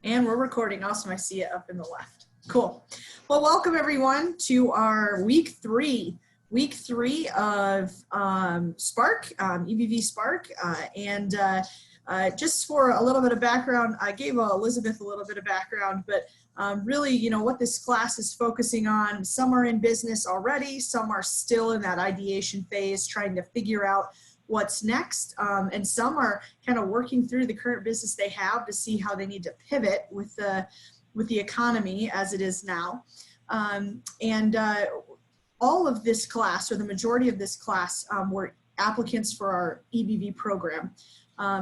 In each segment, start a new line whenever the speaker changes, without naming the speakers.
And we're recording. Awesome. I see it up in the left. Cool. Well, welcome everyone to our week three of Spark, EBV Spark. Just for a little bit of background, I gave Elizabeth a little bit of background, but really, you know, what this class is focusing on, some are in business already, some are still in that ideation phase, trying to figure out what's next, and some are kind of working through the current business they have to see how they need to pivot with the economy as it is now. All of this class, or the majority of this class, were applicants for our EBV program.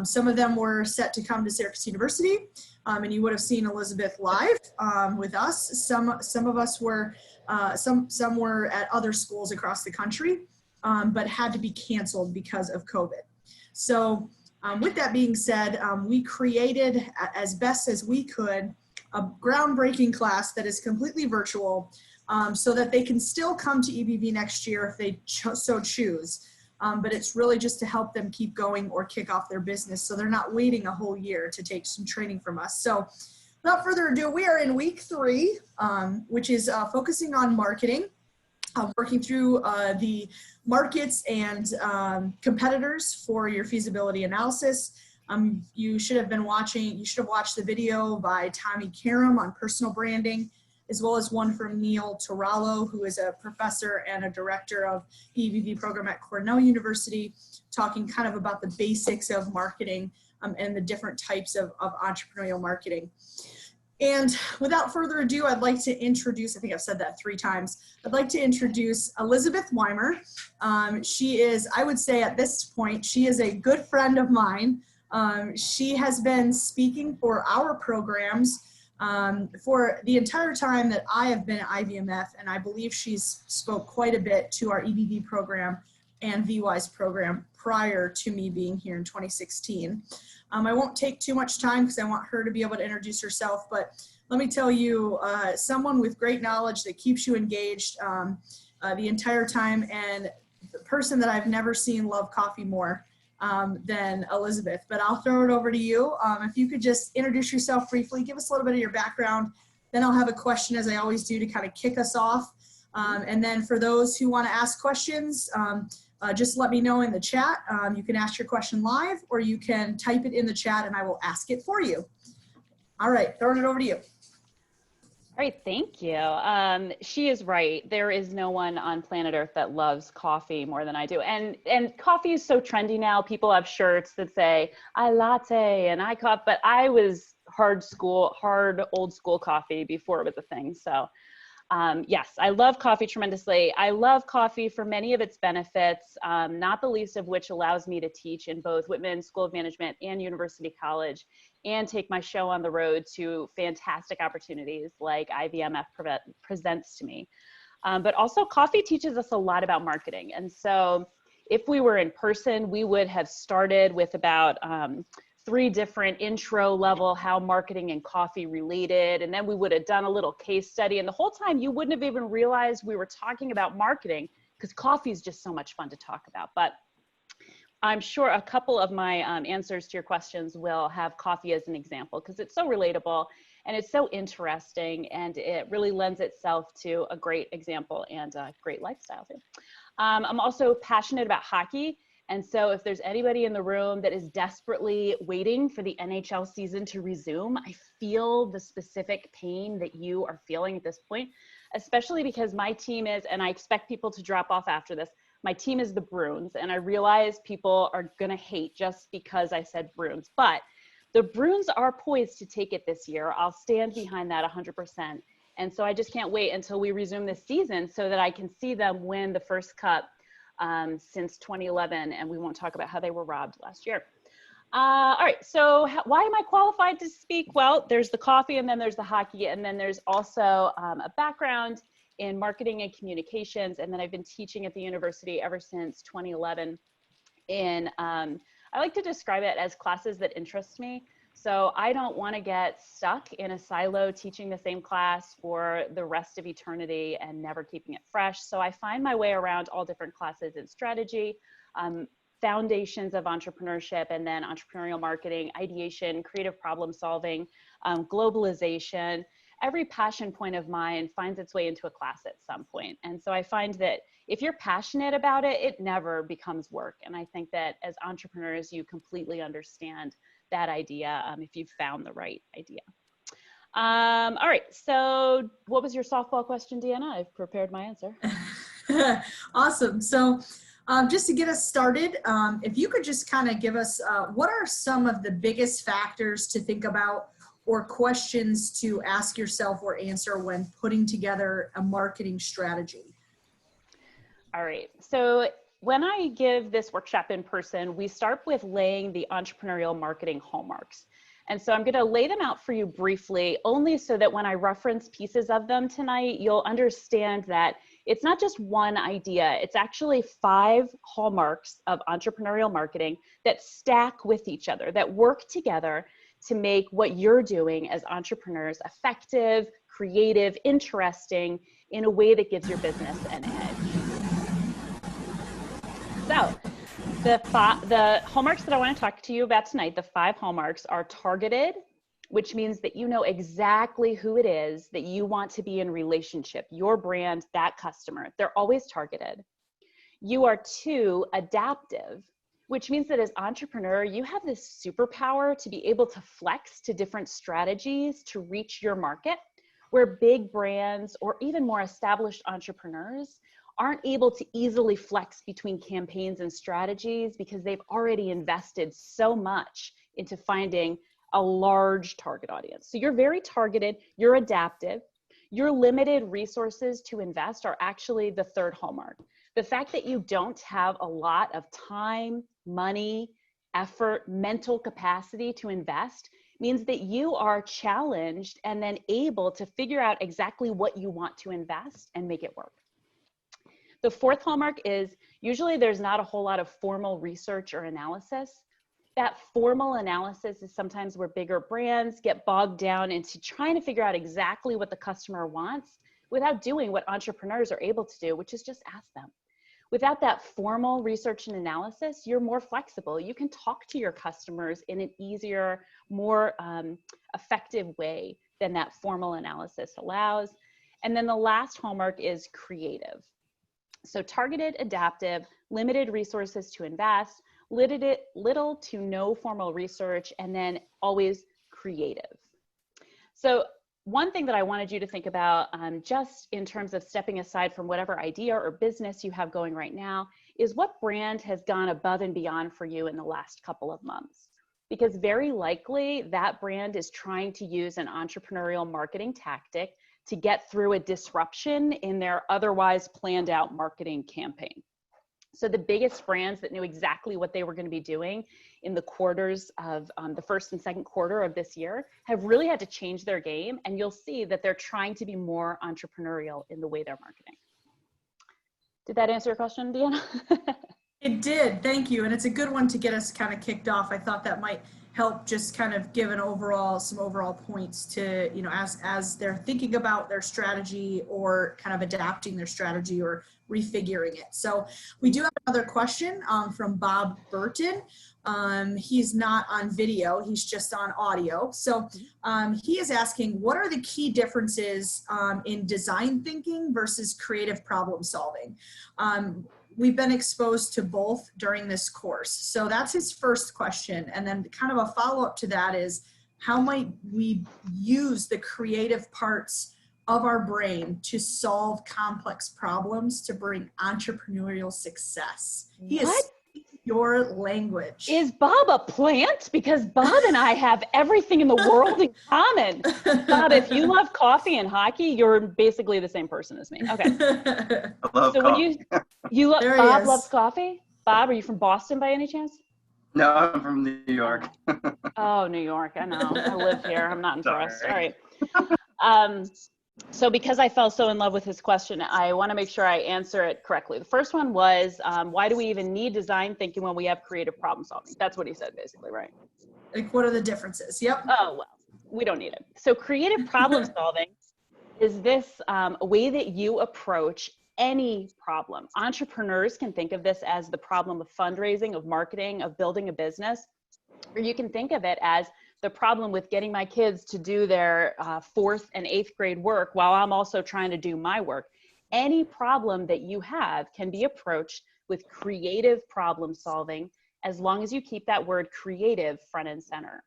Some of them were set to come to Syracuse University, and you would have seen Elizabeth live with us. Some of us were, some were at other schools across the country, but had to be canceled because of COVID. So with that being said, we created, as best as we could, a groundbreaking class that is completely virtual, so that they can still come to EBV next year if they so choose. But it's really just to help them keep going or kick off their business, so they're not waiting a whole year to take some training from us. So without further ado, we are in week 3, which is focusing on marketing. Working through the markets and competitors for your feasibility analysis. You should have watched the video by Tommy Karam on personal branding, as well as one from Neil Torallo, who is a professor and a director of the EBV program at Cornell University, talking kind of about the basics of marketing and the different types of entrepreneurial marketing. And without further ado, I'd like to introduce, I think I've said that 3 times, I'd like to introduce Elizabeth Wimer. She is, I would say at this point, she is a good friend of mine. She has been speaking for our programs for the entire time that I have been at IVMF, and I believe she's spoke quite a bit to our EBV program and VWise program prior to me being here in 2016. I won't take too much time because I want her to be able to introduce herself, but let me tell you, someone with great knowledge that keeps you engaged the entire time, and the person that I've never seen love coffee more than Elizabeth. But I'll throw it over to you. If you could just introduce yourself briefly, give us a little bit of your background, then I'll have a question, as I always do, to kind of kick us off. And then for those who want to ask questions, just let me know in the chat. You can ask your question live, or you can type it in the chat and I will ask it for you. All right, throwing it over to you.
All right, thank you. She is right. There is no one on planet Earth that loves coffee more than I do. And coffee is so trendy now. People have shirts that say, I latte and I cup, but I was hard old school coffee before it was a thing. So yes, I love coffee tremendously. I love coffee for many of its benefits, not the least of which allows me to teach in both Whitman School of Management and University College, and take my show on the road to fantastic opportunities like IVMF presents to me. But also coffee teaches us a lot about marketing. And so if we were in person, we would have started with about 3 different intro level, how marketing and coffee related. And then we would have done a little case study. And the whole time you wouldn't have even realized we were talking about marketing, because coffee is just so much fun to talk about. But I'm sure a couple of my answers to your questions will have coffee as an example, because it's so relatable and it's so interesting, and it really lends itself to a great example and a great lifestyle too. I'm also passionate about hockey. And so if there's anybody in the room that is desperately waiting for the NHL season to resume, I feel the specific pain that you are feeling at this point, especially because my team is, and I expect people to drop off after this, my team is the Bruins. And I realize people are gonna hate just because I said Bruins, but the Bruins are poised to take it this year. I'll stand behind that 100%. And so I just can't wait until we resume this season so that I can see them win the first cup since 2011, and we won't talk about how they were robbed last year. All right, so why am I qualified to speak? Well, there's the coffee, and then there's the hockey, and then there's also a background in marketing and communications, and then I've been teaching at the university ever since 2011 in, I like to describe it as classes that interest me. So I don't want to get stuck in a silo teaching the same class for the rest of eternity and never keeping it fresh. So I find my way around all different classes in strategy, foundations of entrepreneurship, and then entrepreneurial marketing, ideation, creative problem solving, globalization. Every passion point of mine finds its way into a class at some point. And so I find that if you're passionate about it, it never becomes work. And I think that as entrepreneurs, you completely understand that idea if you've found the right idea. All right, so what was your softball question, Deanna? I've prepared my answer.
Awesome. So just to get us started, if you could just kind of give us, what are some of the biggest factors to think about or questions to ask yourself or answer when putting together a marketing strategy?
All right, so when I give this workshop in person, we start with laying the entrepreneurial marketing hallmarks. And so I'm going to lay them out for you briefly, only so that when I reference pieces of them tonight, you'll understand that it's not just one idea. It's actually 5 hallmarks of entrepreneurial marketing that stack with each other, that work together to make what you're doing as entrepreneurs effective, creative, interesting, in a way that gives your business an edge. So the hallmarks that I want to talk to you about tonight, the 5 hallmarks, are targeted, which means that you know exactly who it is that you want to be in relationship, your brand, that customer. They're always targeted. You are 2, adaptive, which means that as entrepreneur, you have this superpower to be able to flex to different strategies to reach your market, where big brands or even more established entrepreneurs aren't able to easily flex between campaigns and strategies because they've already invested so much into finding a large target audience. So you're very targeted, you're adaptive, your limited resources to invest are actually the 3rd hallmark. The fact that you don't have a lot of time, money, effort, mental capacity to invest means that you are challenged and then able to figure out exactly what you want to invest and make it work. The 4th hallmark is usually there's not a whole lot of formal research or analysis. That formal analysis is sometimes where bigger brands get bogged down into trying to figure out exactly what the customer wants without doing what entrepreneurs are able to do, which is just ask them. Without that formal research and analysis, you're more flexible. You can talk to your customers in an easier, more effective way than that formal analysis allows. And then the last hallmark is creative. So targeted, adaptive, limited resources to invest, little to no formal research, and then always creative. So one thing that I wanted you to think about, just in terms of stepping aside from whatever idea or business you have going right now, is what brand has gone above and beyond for you in the last couple of months? Because very likely that brand is trying to use an entrepreneurial marketing tactic to get through a disruption in their otherwise planned out marketing campaign. So the biggest brands that knew exactly what they were going to be doing in the quarters of the 1st and 2nd quarter of this year have really had to change their game. And you'll see that they're trying to be more entrepreneurial in the way they're marketing. Did that answer your question, Deanna?
It did, thank you. And it's a good one to get us kind of kicked off. I thought that might help just kind of give some overall points to, you know, as they're thinking about their strategy or kind of adapting their strategy or refiguring it. So we do have another question from Bob Burton. He's not on video, he's just on audio. So he is asking, what are the key differences in design thinking versus creative problem solving? We've been exposed to both during this course. So that's his first question. And then kind of a follow-up to that is, how might we use the creative parts of our brain to solve complex problems to bring entrepreneurial success? He is your language.
Is Bob a plant? Because Bob and I have everything in the world in common. Bob, if you love coffee and hockey, you're basically the same person as me. Okay.
I love
So
coffee.
when you love,
There he
Bob
is.
loves coffee. Bob, are you from Boston by any chance?
No, I'm from New York.
Oh, New York. I know. I live here. I'm not impressed. All
Sorry.
right. So because I fell so in love with his question, I want to make sure I answer it correctly. The first one was, why do we even need design thinking when we have creative problem solving? That's what he said, basically, right?
Like, what are the differences? Yep.
Oh, well, we don't need it. So creative problem solving is this a way that you approach any problem. Entrepreneurs can think of this as the problem of fundraising, of marketing, of building a business, or you can think of it as the problem with getting my kids to do their 4th and 8th grade work while I'm also trying to do my work. Any problem that you have can be approached with creative problem solving, as long as you keep that word creative front and center.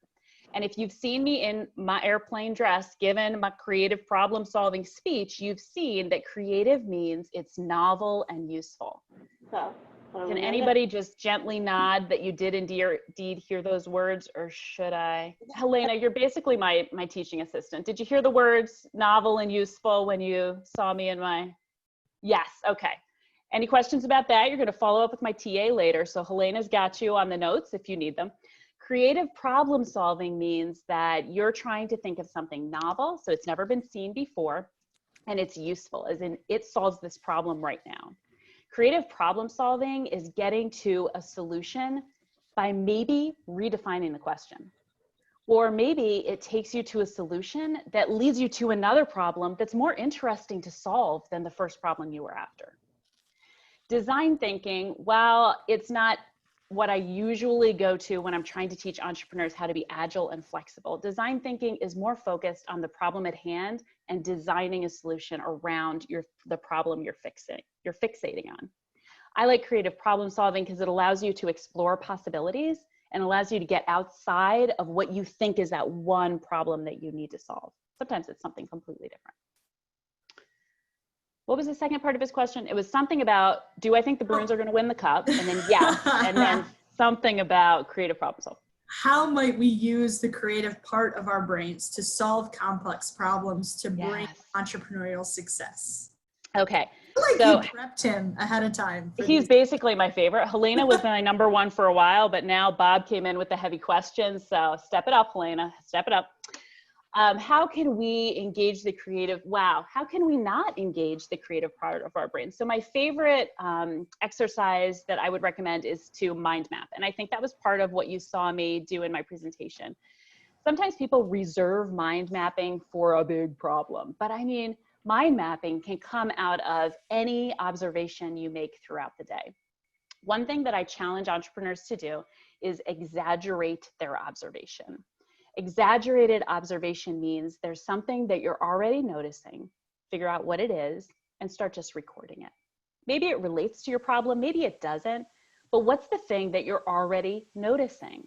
And if you've seen me in my airplane dress, given my creative problem solving speech, you've seen that creative means it's novel and useful. So can anybody just gently nod that you did indeed hear those words, or should I? Helena, you're basically my teaching assistant. Did you hear the words novel and useful when you saw me in my? Yes, okay. Any questions about that? You're gonna follow up with my TA later. So Helena's got you on the notes if you need them. Creative problem solving means that you're trying to think of something novel, so it's never been seen before, and it's useful, as in it solves this problem right now. Creative problem solving is getting to a solution by maybe redefining the question. Or maybe it takes you to a solution that leads you to another problem that's more interesting to solve than the first problem you were after. Design thinking, while it's not what I usually go to when I'm trying to teach entrepreneurs how to be agile and flexible, design thinking is more focused on the problem at hand and designing a solution around the problem you're fixating on. I like creative problem solving because it allows you to explore possibilities and allows you to get outside of what you think is that one problem that you need to solve. Sometimes it's something completely different. What was the second part of his question? It was something about, do I think the Bruins are going to win the cup? And then yes, and then something about creative problem solving.
How might we use the creative part of our brains to solve complex problems to bring entrepreneurial success?
Okay.
Like so, you prepped him ahead of time.
He's basically my favorite. Helena was my number one for a while, but now Bob came in with the heavy questions. So step it up, Helena, step it up. How can we engage the creative? Wow. How can we not engage the creative part of our brain? So my favorite exercise that I would recommend is to mind map. And I think that was part of what you saw me do in my presentation. Sometimes people reserve mind mapping for a big problem, but I mean, mind mapping can come out of any observation you make throughout the day. One thing that I challenge entrepreneurs to do is exaggerate their observation. Exaggerated observation means there's something that you're already noticing, figure out what it is, and start just recording it. Maybe it relates to your problem, maybe it doesn't, but what's the thing that you're already noticing?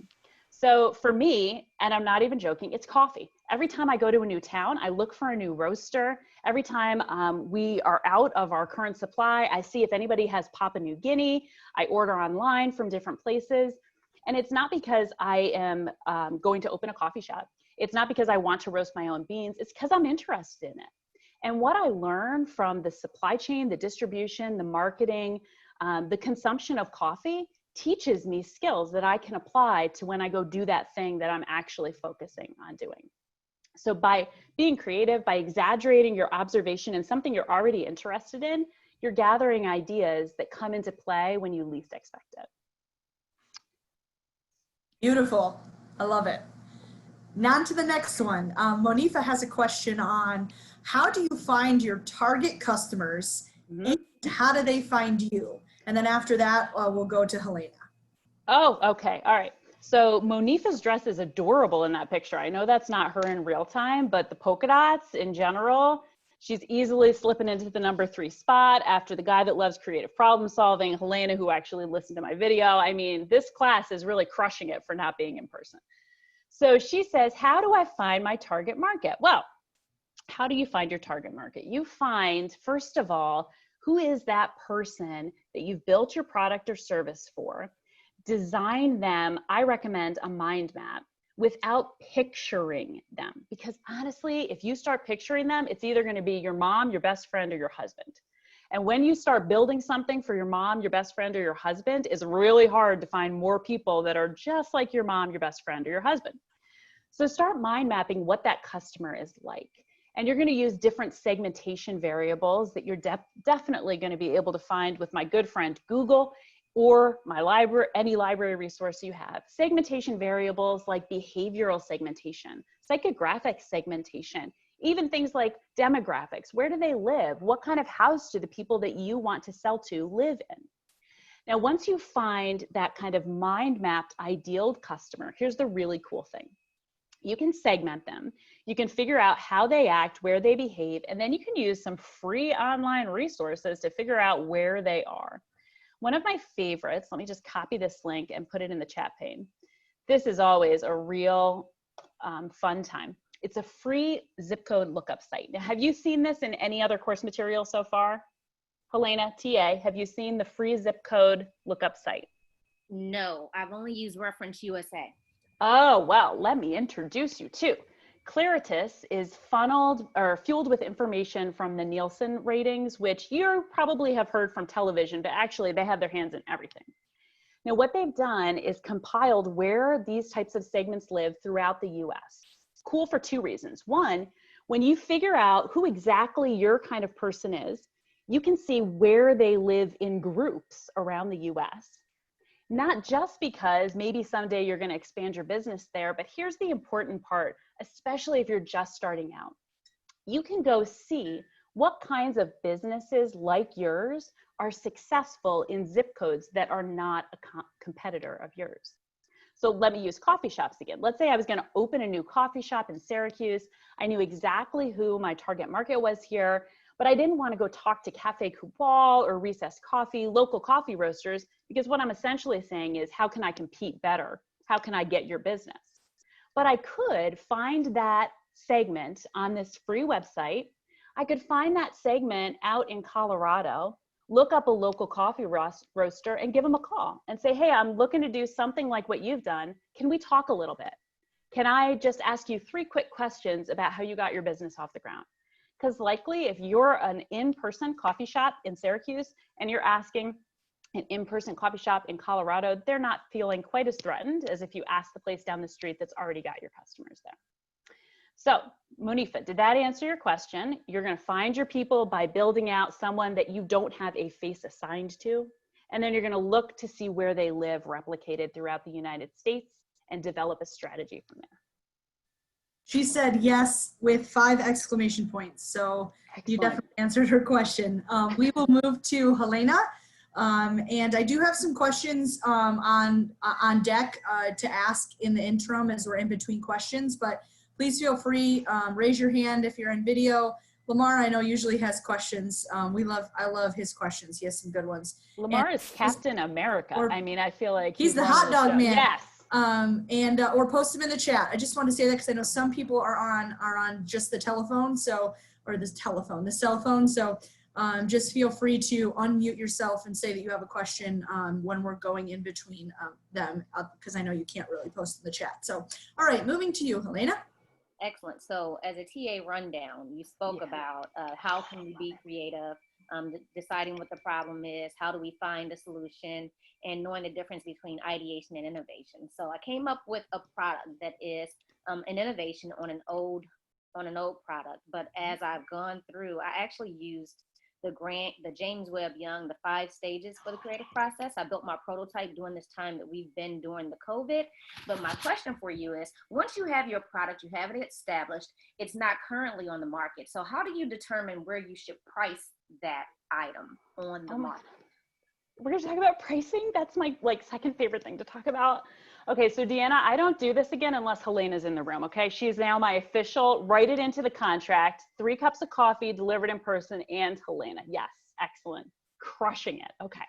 So for me, and I'm not even joking, it's coffee. Every time I go to a new town, I look for a new roaster. Every time we are out of our current supply, I see if anybody has Papua New Guinea. I order online from different places. And it's not because I am going to open a coffee shop. It's not because I want to roast my own beans. It's because I'm interested in it. And what I learned from the supply chain, the distribution, the marketing, the consumption of coffee teaches me skills that I can apply to when I go do that thing that I'm actually focusing on doing. So by being creative, by exaggerating your observation in something you're already interested in, you're gathering ideas that come into play when you least expect it.
Beautiful. I love it. Now to the next one. Monifa has a question on how do you find your target customers and how do they find you? And then after that, we'll go to Helena. Oh,
okay. All right. So Monifa's dress is adorable in that picture. I know that's not her in real time, but the polka dots in general, she's easily slipping into the number 3 spot after the guy that loves creative problem solving, Helena, who actually listened to my video. I mean, this class is really crushing it for not being in person. So she says, how do I find my target market? Well, how do you find your target market? You find, first of all, who is that person that you've built your product or service for? Design them. I recommend a mind map without picturing them. Because honestly, if you start picturing them, it's either going to be your mom, your best friend, or your husband. And when you start building something for your mom, your best friend, or your husband, it's really hard to find more people that are just like your mom, your best friend, or your husband. So start mind mapping what that customer is like. And you're going to use different segmentation variables that you're definitely going to be able to find with my good friend Google or my library, any library resource you have. Segmentation variables like behavioral segmentation, psychographic segmentation, Even things like demographics. Where do they live? What kind of house do the people that you want to sell to live in? Now, once you find that kind of mind mapped ideal customer, here's the really cool thing. You can segment them. You can figure out how they act, where they behave, and then you can use some free online resources to figure out where they are. One of my favorites, let me just copy this link and put it in the chat pane. This is always a real fun time. It's a free zip code lookup site. Now, have you seen this in any other course material so far? Helena, TA, have you seen the free zip code lookup site?
No, I've only used Reference USA.
Oh, well, let me introduce you to. Claritas is funneled or fueled with information from the Nielsen ratings, which you probably have heard from television, but actually they have their hands in everything. Now, what they've done is compiled where these types of segments live throughout the US. Cool for two reasons. One, when you figure out who exactly your kind of person is, you can see where they live in groups around the US. Not just because maybe someday you're going to expand your business there, but here's the important part, especially if you're just starting out. You can go see what kinds of businesses like yours are successful in zip codes that are not a competitor of yours. So let me use coffee shops again. Let's say I was going to open a new coffee shop in Syracuse. I knew exactly who my target market was here, but I didn't want to go talk to Cafe Coupal or Recess Coffee, local coffee roasters, because what I'm essentially saying is, how can I compete better? How can I get your business? But I could find that segment on this free website. I could find that segment out in Colorado, look up a local coffee roaster and give them a call and say, hey, I'm looking to do something like what you've done. Can we talk a little bit? Can I just ask you 3 quick questions about how you got your business off the ground? Because likely if you're an in-person coffee shop in Syracuse and you're asking an in-person coffee shop in Colorado, they're not feeling quite as threatened as if you ask the place down the street that's already got your customers there. So Monifa, did that answer your question? You're going to find your people by building out someone that you don't have a face assigned to, and then you're going to look to see where they live replicated throughout the United States and develop a strategy from there.
She said yes with 5 exclamation points. So
Excellent.
You definitely answered her question. We will move to Helena. And I do have some questions on deck to ask in the interim as we're in between questions, but please feel free, raise your hand if you're in video. Lamar, I know usually has questions. I love his questions. He has some good ones.
Lamar is Captain America. I mean, I feel like
he's the hot dog man.
Yes.
Or post them in the chat. I just want to say that because I know some people are on just the telephone, or the cell phone. So just feel free to unmute yourself and say that you have a question when we're going in between them, because I know you can't really post in the chat. So, all right, moving to you, Helena.
Excellent. So as a TA rundown, you spoke about how can we be creative, deciding what the problem is, how do we find a solution, and knowing the difference between ideation and innovation. So I came up with a product that is an innovation on an old product. But as I've gone through, I actually used the James Webb Young, the 5 stages for the creative process. I built my prototype during this time that we've been during the COVID. But my question for you is, once you have your product, you have it established, it's not currently on the market. So how do you determine where you should price that item on the market?
We're gonna talk about pricing. That's my second favorite thing to talk about. Okay, so Deanna, I don't do this again unless Helena's in the room, okay? She's now my official, write it into the contract, 3 cups of coffee delivered in person, and Helena. Yes, excellent, crushing it, okay.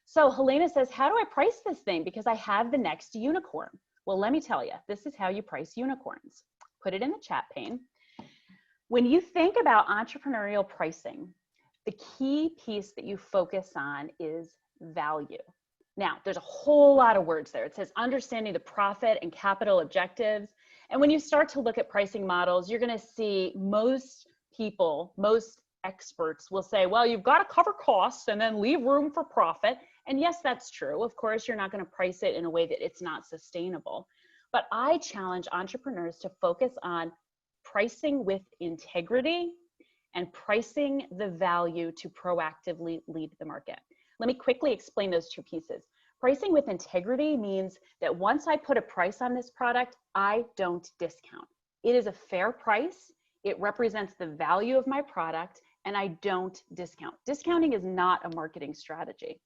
So Helena says, how do I price this thing? Because I have the next unicorn. Well, let me tell you, this is how you price unicorns. Put it in the chat pane. When you think about entrepreneurial pricing, the key piece that you focus on is value. Now, there's a whole lot of words there. It says understanding the profit and capital objectives. And when you start to look at pricing models, you're going to see most people, most experts will say, well, you've got to cover costs and then leave room for profit. And yes, that's true. Of course, you're not going to price it in a way that it's not sustainable. But I challenge entrepreneurs to focus on pricing with integrity and pricing the value to proactively lead the market. Let me quickly explain those 2 pieces. Pricing with integrity means that once I put a price on this product, I don't discount. It is a fair price. It represents the value of my product, and I don't discount. Discounting is not a marketing strategy.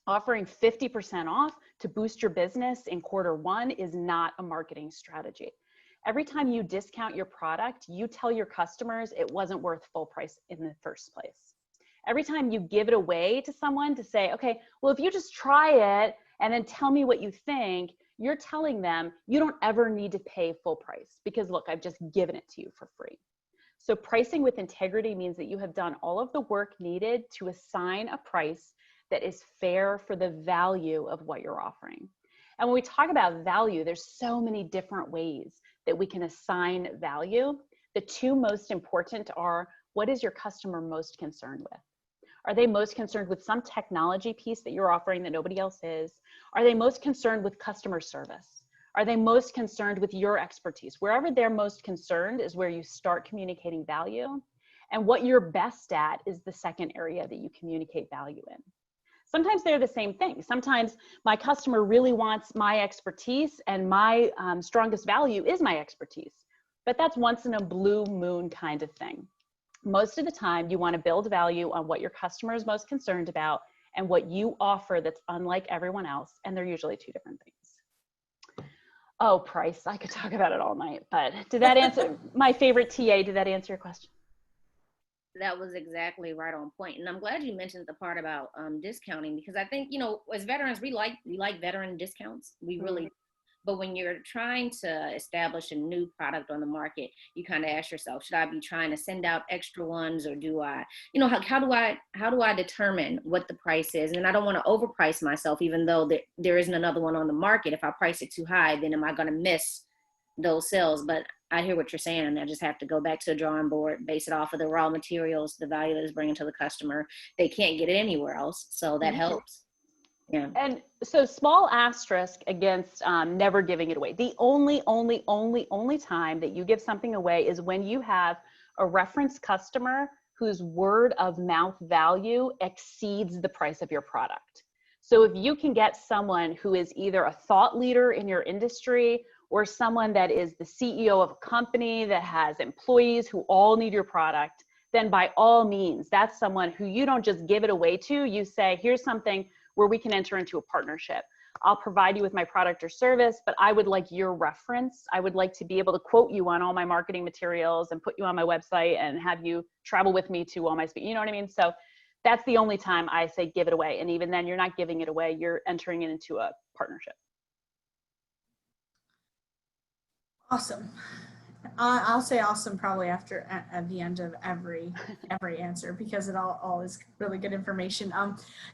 Offering 50% off to boost your business in Q1 is not a marketing strategy. Every time you discount your product, you tell your customers it wasn't worth full price in the first place. Every time you give it away to someone to say, okay, well, if you just try it and then tell me what you think, you're telling them you don't ever need to pay full price because look, I've just given it to you for free. So pricing with integrity means that you have done all of the work needed to assign a price that is fair for the value of what you're offering. And when we talk about value, there's so many different ways that we can assign value. The two most important are, what is your customer most concerned with? Are they most concerned with some technology piece that you're offering that nobody else is? Are they most concerned with customer service? Are they most concerned with your expertise? Wherever they're most concerned is where you start communicating value. And what you're best at is the second area that you communicate value in. Sometimes they're the same thing. Sometimes my customer really wants my expertise and my strongest value is my expertise. But that's once in a blue moon kind of thing. Most of the time, you want to build value on what your customer is most concerned about and what you offer that's unlike everyone else. And they're usually two different things. Oh, price. I could talk about it all night, but did that answer my favorite TA? Did that answer your question?
That was exactly right on point. And I'm glad you mentioned the part about discounting, because I think, you know, as veterans, we like veteran discounts. We really, but when you're trying to establish a new product on the market, you kind of ask yourself, should I be trying to send out extra ones, or do I, you know, how do I determine what the price is? And I don't want to overprice myself, even though there isn't another one on the market. If I price it too high, then am I going to miss those sales? But I hear what you're saying, and I just have to go back to the drawing board, base it off of the raw materials, the value that is bringing to the customer. They can't get it anywhere else, so that helps. Yeah.
And so small asterisk against never giving it away. The only time that you give something away is when you have a reference customer whose word of mouth value exceeds the price of your product. So if you can get someone who is either a thought leader in your industry or someone that is the CEO of a company that has employees who all need your product, then by all means, that's someone who you don't just give it away to. You say, here's something where we can enter into a partnership. I'll provide you with my product or service, but I would like your reference. I would like to be able to quote you on all my marketing materials and put you on my website and have you travel with me to all my speech. You know what I mean? So that's the only time I say give it away. And even then, you're not giving it away. You're entering it into a partnership.
Awesome. I'll say awesome probably after at the end of every answer, because it all is really good information.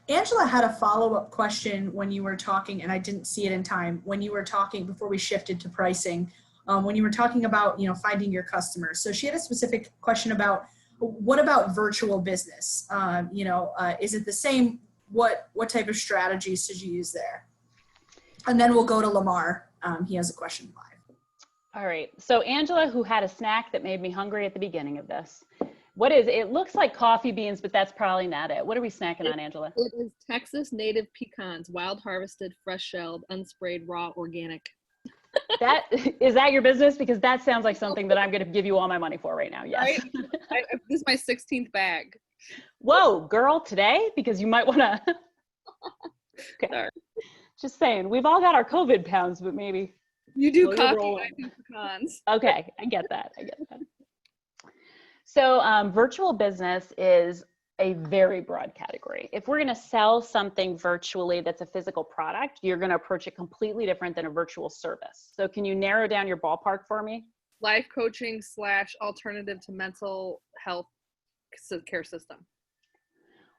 Angela had a follow-up question when you were talking, and I didn't see it in time, when you were talking before we shifted to pricing, when you were talking about, you know, finding your customers. So she had a specific question about, what about virtual business? Is it the same? What type of strategies did you use there? And then we'll go to Lamar. He has a question live.
All right. So Angela, who had a snack that made me hungry at the beginning of this. What is it? It looks like coffee beans, but that's probably not it. What are we snacking on, Angela?
It is Texas native pecans, wild harvested, fresh shelled, unsprayed, raw, organic.
Is that your business? Because that sounds like something that I'm going to give you all my money for right now. Yes.
Right? This is my 16th bag.
Whoa, girl, today? Because you might want to. Okay.
Sorry.
Just saying, we've all got our COVID pounds, but maybe.
You do
Well,
coffee, I do pecans.
Okay, I get that. So virtual business is a very broad category. If we're going to sell something virtually that's a physical product, you're going to approach it completely different than a virtual service. So can you narrow down your ballpark for me?
Life coaching / alternative to mental health care system.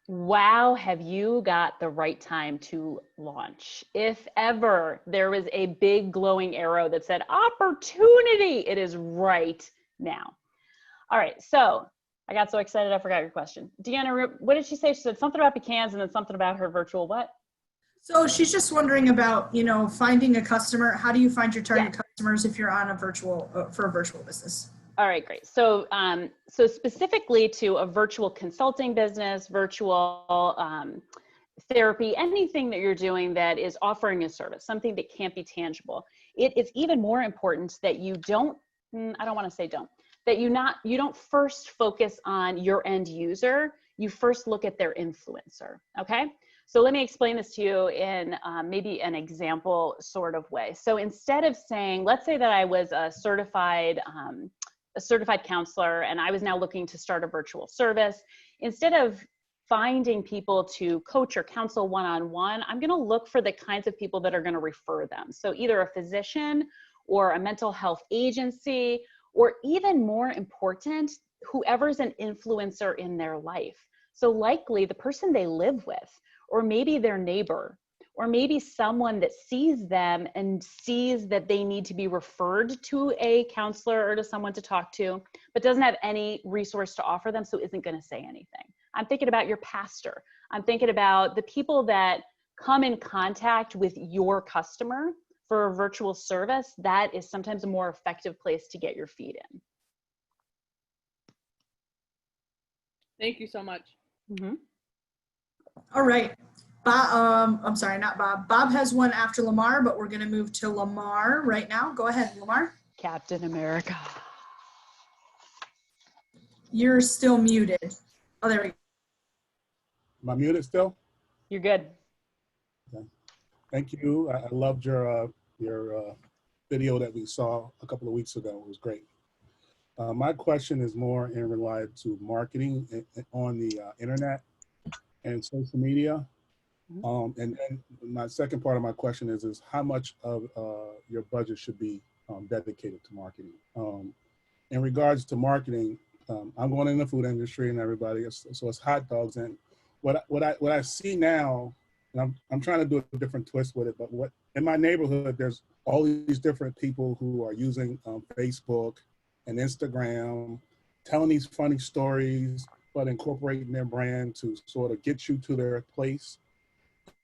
Wow, have you got the right time to launch? If ever there was a big glowing arrow that said opportunity, it is right now. All right, so I got so excited I forgot your question. Deanna, what did she say? She said something about pecans and then something about her virtual what?
So she's just wondering about, you know, finding a customer. How do you find your target customers if you're on a virtual, for a virtual business?
All right, great. So, so specifically to a virtual consulting business, virtual therapy, anything that you're doing that is offering a service, something that can't be tangible. It is even more important that you don't, I don't want to say don't, that you don't first focus on your end user, you first look at their influencer, okay? So let me explain this to you in maybe an example sort of way. So instead of saying, let's say that I was a certified counselor and I was now looking to start a virtual service, instead of finding people to coach or counsel one-on-one, I'm gonna look for the kinds of people that are gonna refer them. So either a physician or a mental health agency, or even more important, whoever's an influencer in their life. So likely the person they live with, or maybe their neighbor, or maybe someone that sees them and sees that they need to be referred to a counselor or to someone to talk to, but doesn't have any resource to offer them, so isn't gonna say anything. I'm thinking about your pastor. I'm thinking about the people that come in contact with your customer for a virtual service. That is sometimes a more effective place to get your feet in.
Thank you so much.
Mm-hmm.
All right. Bob, I'm sorry, not Bob. Bob has one after Lamar, but we're going to move to Lamar right now. Go ahead, Lamar.
Captain America.
You're still muted. Oh, there we go.
Am I muted still?
You're good.
Okay. Thank you. I loved your video that we saw a couple of weeks ago. It was great. My question is more in regard to marketing on the internet and social media. And then my second part of my question is how much of your budget should be dedicated to marketing? In regards to marketing, I'm going in the food industry and everybody, so it's hot dogs. And what I see now, and I'm trying to do a different twist with it, but what in my neighborhood, there's all these different people who are using Facebook and Instagram, telling these funny stories, but incorporating their brand to sort of get you to their place.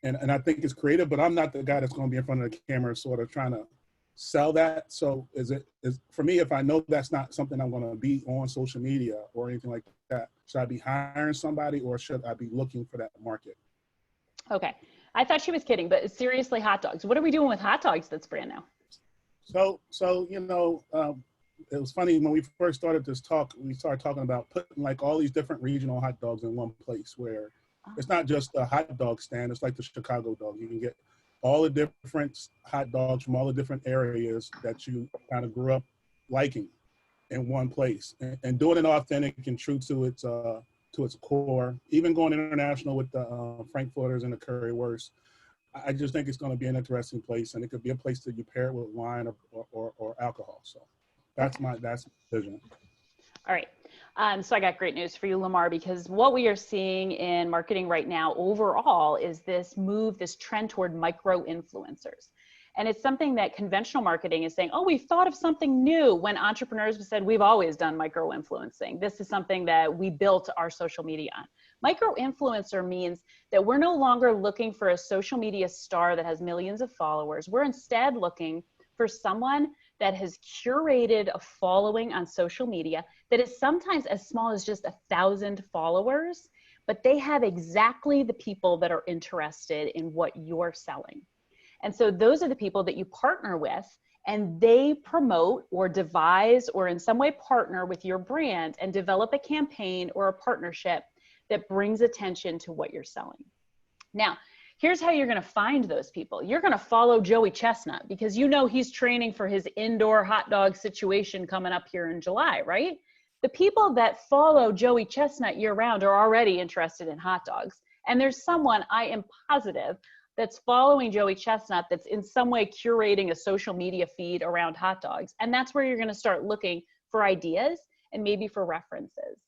And I think it's creative, but I'm not the guy that's going to be in front of the camera sort of trying to sell that. So is for me, if I know that's not something I'm going to be on social media or anything like that, should I be hiring somebody or should I be looking for that market?
Okay. I thought she was kidding, but seriously, hot dogs. What are we doing with hot dogs that's brand new?
So you know, it was funny when we first started this talk, we started talking about putting like all these different regional hot dogs in one place where it's not just a hot dog stand. It's like the Chicago dog. You can get all the different hot dogs from all the different areas that you kind of grew up liking in one place, and doing it authentic and true to its core. Even going international with the Frankfurters and the currywurst. I just think it's going to be an interesting place, and it could be a place that you pair it with wine or alcohol. So that's my vision.
All right. So I got great news for you, Lamar, because what we are seeing in marketing right now overall is this trend toward micro influencers. And it's something that conventional marketing is saying, oh, we've thought of something new, when entrepreneurs have said, we've always done micro influencing. This is something that we built our social media on. Micro influencer means that we're no longer looking for a social media star that has millions of followers. We're instead looking for someone that has curated a following on social media that is sometimes as small as just 1,000 followers, but they have exactly the people that are interested in what you're selling. And so those are the people that you partner with, and they promote or devise or in some way partner with your brand and develop a campaign or a partnership that brings attention to what you're selling. Now, here's how you're going to find those people. You're going to follow Joey Chestnut because you know he's training for his indoor hot dog situation coming up here in July, right? The people that follow Joey Chestnut year round are already interested in hot dogs. And there's someone, I am positive, that's following Joey Chestnut that's in some way curating a social media feed around hot dogs. And that's where you're going to start looking for ideas and maybe for references.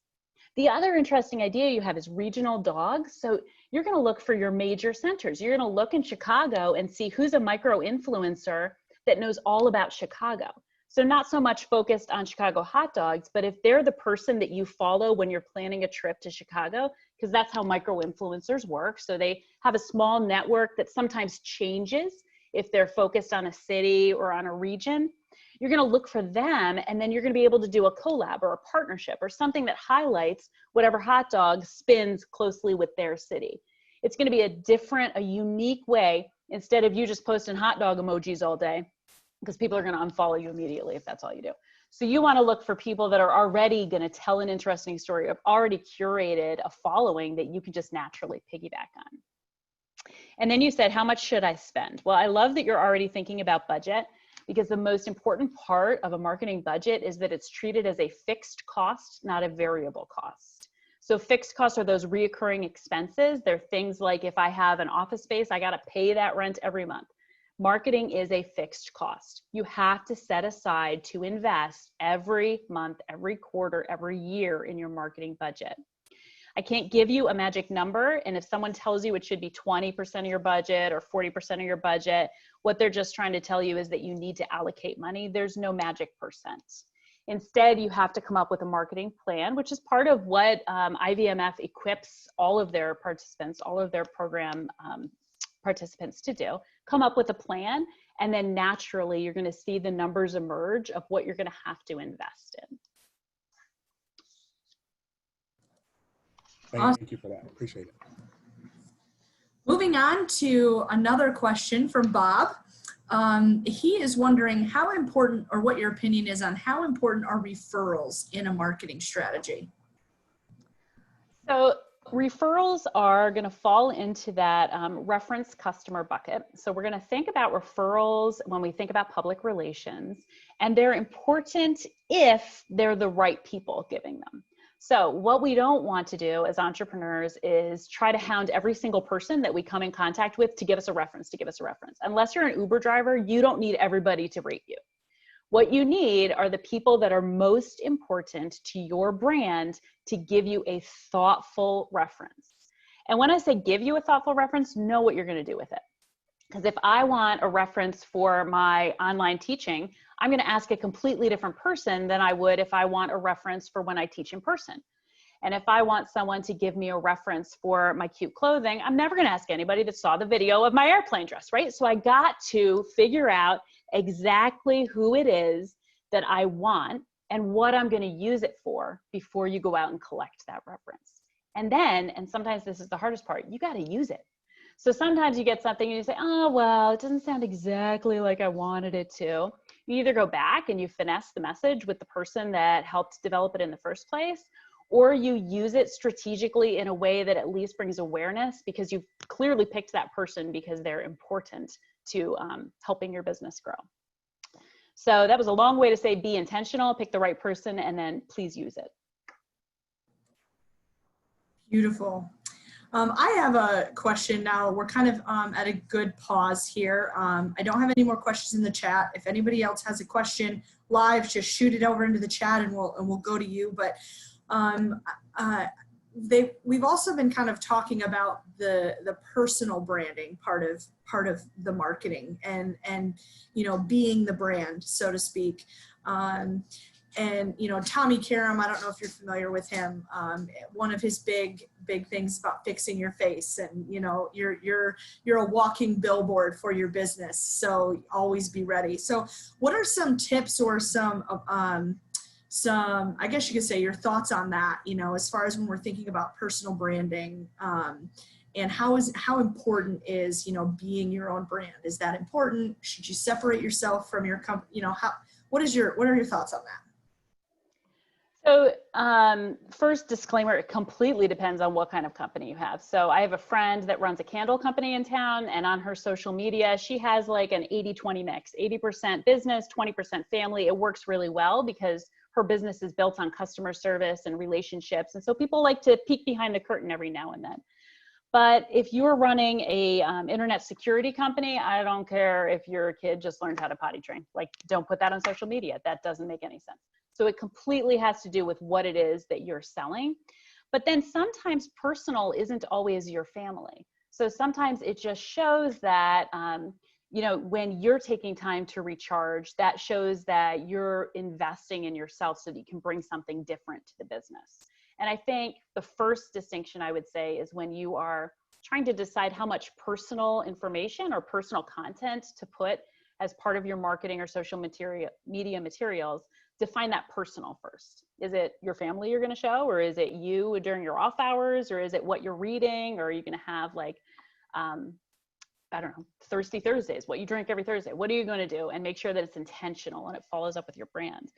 The other interesting idea you have is regional dogs. So you're going to look for your major centers. You're going to look in Chicago and see who's a micro influencer that knows all about Chicago. So not so much focused on Chicago hot dogs, but if they're the person that you follow when you're planning a trip to Chicago, because that's how micro influencers work. So they have a small network that sometimes changes if they're focused on a city or on a region. You're going to look for them, and then you're going to be able to do a collab or a partnership or something that highlights whatever hot dog spins closely with their city. It's going to be a unique way, instead of you just posting hot dog emojis all day, because people are going to unfollow you immediately if that's all you do. So you want to look for people that are already going to tell an interesting story, have already curated a following that you can just naturally piggyback on. And then you said, how much should I spend? Well, I love that you're already thinking about budget, because the most important part of a marketing budget is that it's treated as a fixed cost, not a variable cost. So fixed costs are those reoccurring expenses. They're things like if I have an office space, I got to pay that rent every month. Marketing is a fixed cost. You have to set aside to invest every month, every quarter, every year in your marketing budget. I can't give you a magic number. And if someone tells you it should be 20% of your budget or 40% of your budget, what they're just trying to tell you is that you need to allocate money. There's no magic percent. Instead, you have to come up with a marketing plan, which is part of what IVMF equips all of their participants, all of their program participants to do. Come up with a plan, and then naturally you're going to see the numbers emerge of what you're going to have to invest in.
Thank you for that. Appreciate it.
Moving on to another question from Bob. He is wondering how important, or what your opinion is on how important are referrals in a marketing strategy?
So referrals are going to fall into that reference customer bucket. So we're going to think about referrals when we think about public relations, and they're important if they're the right people giving them. So what we don't want to do as entrepreneurs is try to hound every single person that we come in contact with to give us a reference, Unless you're an Uber driver, you don't need everybody to rate you. What you need are the people that are most important to your brand to give you a thoughtful reference. And when I say give you a thoughtful reference, know what you're going to do with it. Because if I want a reference for my online teaching, I'm going to ask a completely different person than I would if I want a reference for when I teach in person. And if I want someone to give me a reference for my cute clothing, I'm never going to ask anybody that saw the video of my airplane dress, right? So I got to figure out exactly who it is that I want and what I'm going to use it for before you go out and collect that reference. And then, and sometimes this is the hardest part, you got to use it. So sometimes you get something and you say, oh, well, it doesn't sound exactly like I wanted it to. You either go back and you finesse the message with the person that helped develop it in the first place, or you use it strategically in a way that at least brings awareness because you've clearly picked that person because they're important to helping your business grow. So that was a long way to say be intentional, pick the right person, and then please use it.
Beautiful. I have a question now. We're kind of at a good pause here. I don't have any more questions in the chat. If anybody else has a question live, just shoot it over into the chat and we'll go to you. But we've also been kind of talking about the personal branding part of the marketing and you know, being the brand, so to speak. And, you know, Tommy Karam, I don't know if you're familiar with him. One of his big things about fixing your face, and, you know, you're a walking billboard for your business. So always be ready. So what are some tips or some, I guess you could say, your thoughts on that, you know, as far as when we're thinking about personal branding, and how important is, you know, being your own brand? Is that important? Should you separate yourself from your company? You know, what are your thoughts on that?
So first disclaimer, it completely depends on what kind of company you have. So I have a friend that runs a candle company in town, and on her social media, she has like an 80-20 mix, 80% business, 20% family. It works really well because her business is built on customer service and relationships. And so people like to peek behind the curtain every now and then. But if you're running a internet security company, I don't care if your kid just learned how to potty train. Like, don't put that on social media. That doesn't make any sense. So it completely has to do with what it is that you're selling. But then sometimes personal isn't always your family. So sometimes it just shows that, you know, when you're taking time to recharge, that shows that you're investing in yourself so that you can bring something different to the business. And I think the first distinction I would say is when you are trying to decide how much personal information or personal content to put as part of your marketing or social media materials, define that personal first. Is it your family you're going to show, or is it you during your off hours, or is it what you're reading, or are you going to have like, I don't know, Thirsty Thursdays, what you drink every Thursday? What are you going to do? And make sure that it's intentional and it follows up with your brand.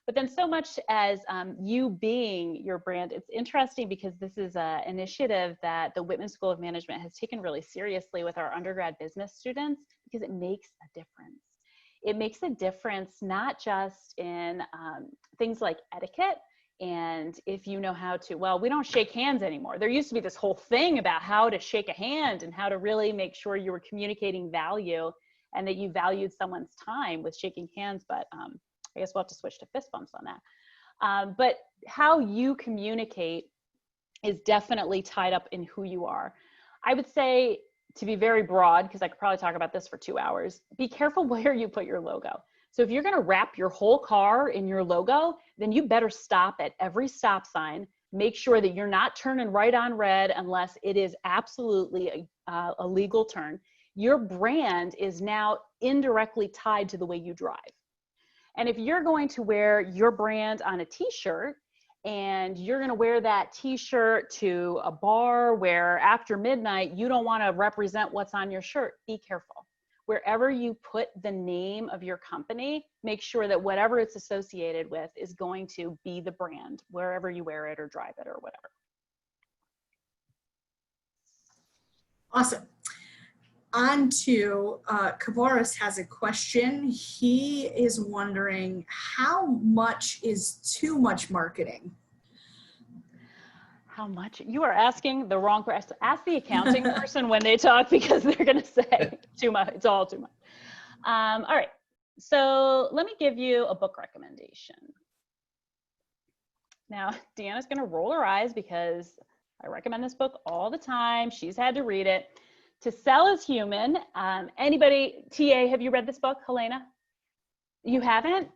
But then so much as you being your brand, it's interesting because this is an initiative that the Whitman School of Management has taken really seriously with our undergrad business students, because it makes a difference. It makes a difference not just in things like etiquette, and if you know how to, well, we don't shake hands anymore. There used to be this whole thing about how to shake a hand and how to really make sure you were communicating value and that you valued someone's time with shaking hands. But I guess we'll have to switch to fist bumps on that. But how you communicate is definitely tied up in who you are. I would say, to be very broad, because I could probably talk about this for 2 hours, be careful where you put your logo. So if you're going to wrap your whole car in your logo, then you better stop at every stop sign. Make sure that you're not turning right on red unless it is absolutely a legal turn. Your brand is now indirectly tied to the way you drive. And if you're going to wear your brand on a t-shirt, and you're going to wear that t-shirt to a bar where after midnight you don't want to represent what's on your shirt, be careful. Wherever you put the name of your company, make sure that whatever it's associated with is going to be the brand, wherever you wear it or drive it or whatever.
Awesome. On to Kavaris has a question. He is wondering, how much is too much marketing?
How much? You are asking the wrong person. Ask the accounting person when they talk, because they're going to say too much. It's all too much. All right. So let me give you a book recommendation. Now, Deanna's going to roll her eyes because I recommend this book all the time. She's had to read it. To Sell is Human. Anybody, TA, have you read this book, Helena? You haven't?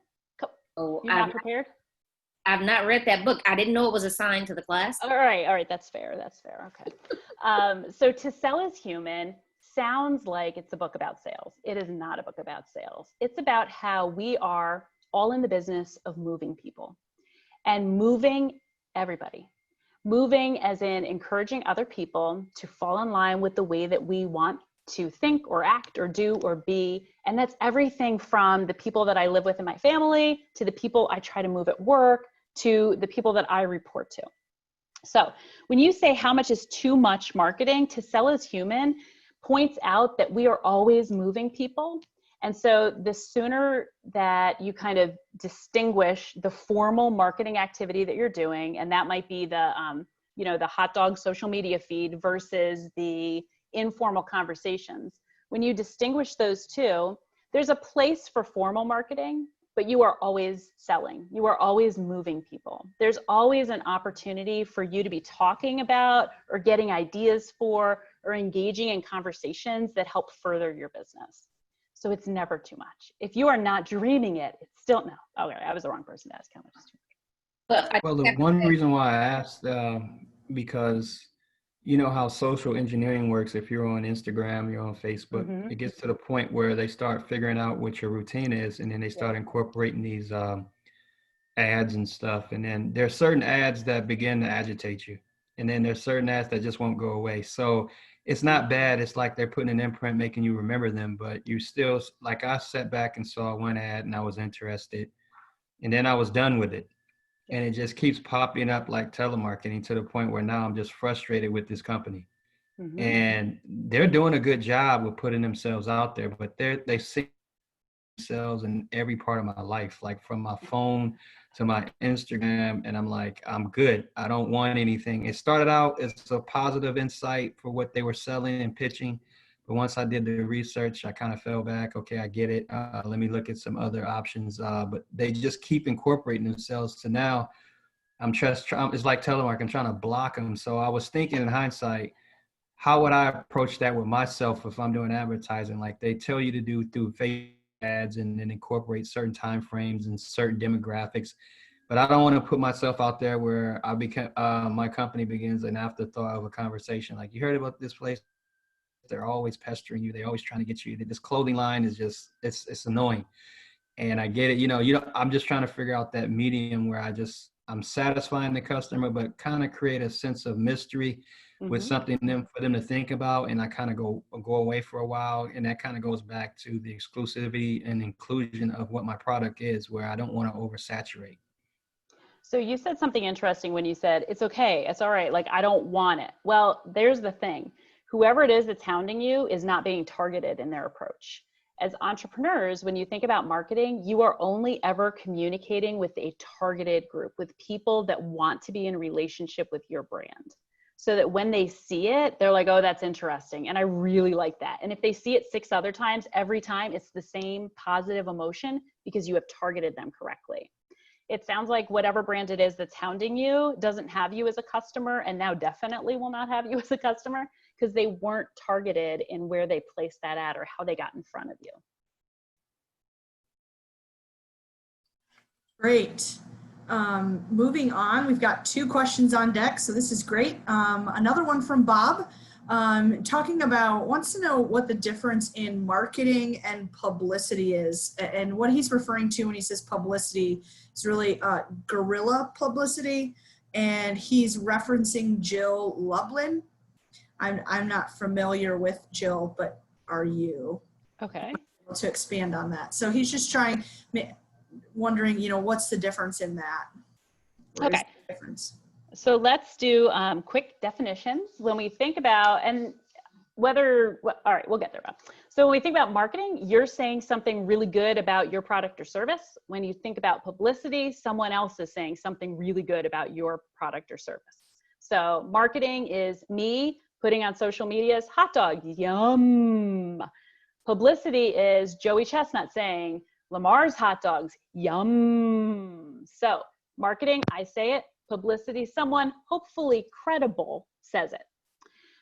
Oh,
You're not prepared?
I've not read that book. I didn't know it was assigned to the class.
All right, that's fair, okay. So To Sell is Human sounds like it's a book about sales. It is not a book about sales. It's about how we are all in the business of moving people and moving everybody. Moving as in encouraging other people to fall in line with the way that we want to think or act or do or be. And that's everything from the people that I live with in my family, to the people I try to move at work, to the people that I report to. So when you say how much is too much marketing, To Sell is Human points out that we are always moving people. And so the sooner that you kind of distinguish the formal marketing activity that you're doing, and that might be the, the hot dog social media feed versus the informal conversations. When you distinguish those two, there's a place for formal marketing, but you are always selling. You are always moving people. There's always an opportunity for you to be talking about or getting ideas for or engaging in conversations that help further your business. So it's never too much. If you are not dreaming it, it's still, no. Okay, I was the wrong person to ask how much is too much.
Well, the one reason why I asked, because you know how social engineering works. If you're on Instagram, you're on Facebook, it gets to the point where they start figuring out what your routine is, and then they start incorporating these ads and stuff. And then there's certain ads that begin to agitate you, and then there's certain ads that just won't go away. So it's not bad. It's like they're putting an imprint, making you remember them, but you still, like, I sat back and saw one ad and I was interested, and then I was done with it. And it just keeps popping up like telemarketing, to the point where now I'm just frustrated with this company. And they're doing a good job with putting themselves out there, but they see themselves in every part of my life, like from my phone to my Instagram. And I'm like, I'm good. I don't want anything. It started out as a positive insight for what they were selling and pitching. But once I did the research, I kind of fell back. Okay, I get it. Let me look at some other options. But they just keep incorporating themselves to now. It's like telemarketing. I'm trying to block them. So I was thinking in hindsight, how would I approach that with myself if I'm doing advertising? Like they tell you to do through Facebook ads and then incorporate certain time frames and certain demographics. But I don't want to put myself out there where I become my company begins an afterthought of a conversation. Like, you heard about this place? They're always pestering you. They're always trying to get you. This clothing line is just, it's annoying. And I get it, I'm just trying to figure out that medium where I'm satisfying the customer, but kind of create a sense of mystery with something for them to think about. And I kind of go away for a while. And that kind of goes back to the exclusivity and inclusion of what my product is, where I don't want to oversaturate.
So you said something interesting when you said, it's okay, it's all right, like I don't want it. Well, there's the thing. Whoever it is that's hounding you is not being targeted in their approach. As entrepreneurs, when you think about marketing, you are only ever communicating with a targeted group, with people that want to be in relationship with your brand. So that when they see it, they're like, oh, that's interesting. And I really like that. And if they see it 6 other times, every time it's the same positive emotion because you have targeted them correctly. It sounds like whatever brand it is that's hounding you doesn't have you as a customer, and now definitely will not have you as a customer because they weren't targeted in where they placed that ad or how they got in front of you.
Great. Moving on, we've got 2 questions on deck, so this is great. Another one from Bob, wants to know what the difference in marketing and publicity is. And what he's referring to when he says publicity is really guerrilla publicity. And he's referencing Jill Lublin. I'm not familiar with Jill, but are you?
Okay.
To expand on that. So he's just wondering, what's the difference in that?
Okay.
Difference?
So let's do quick definitions. When we think about, all right, we'll get there, Bob. So when we think about marketing, you're saying something really good about your product or service. When you think about publicity, someone else is saying something really good about your product or service. So marketing is me putting on social medias, hot dog, yum. Publicity is Joey Chestnut saying, Lamar's hot dogs, yum. So marketing, I say it. Publicity, someone hopefully credible says it.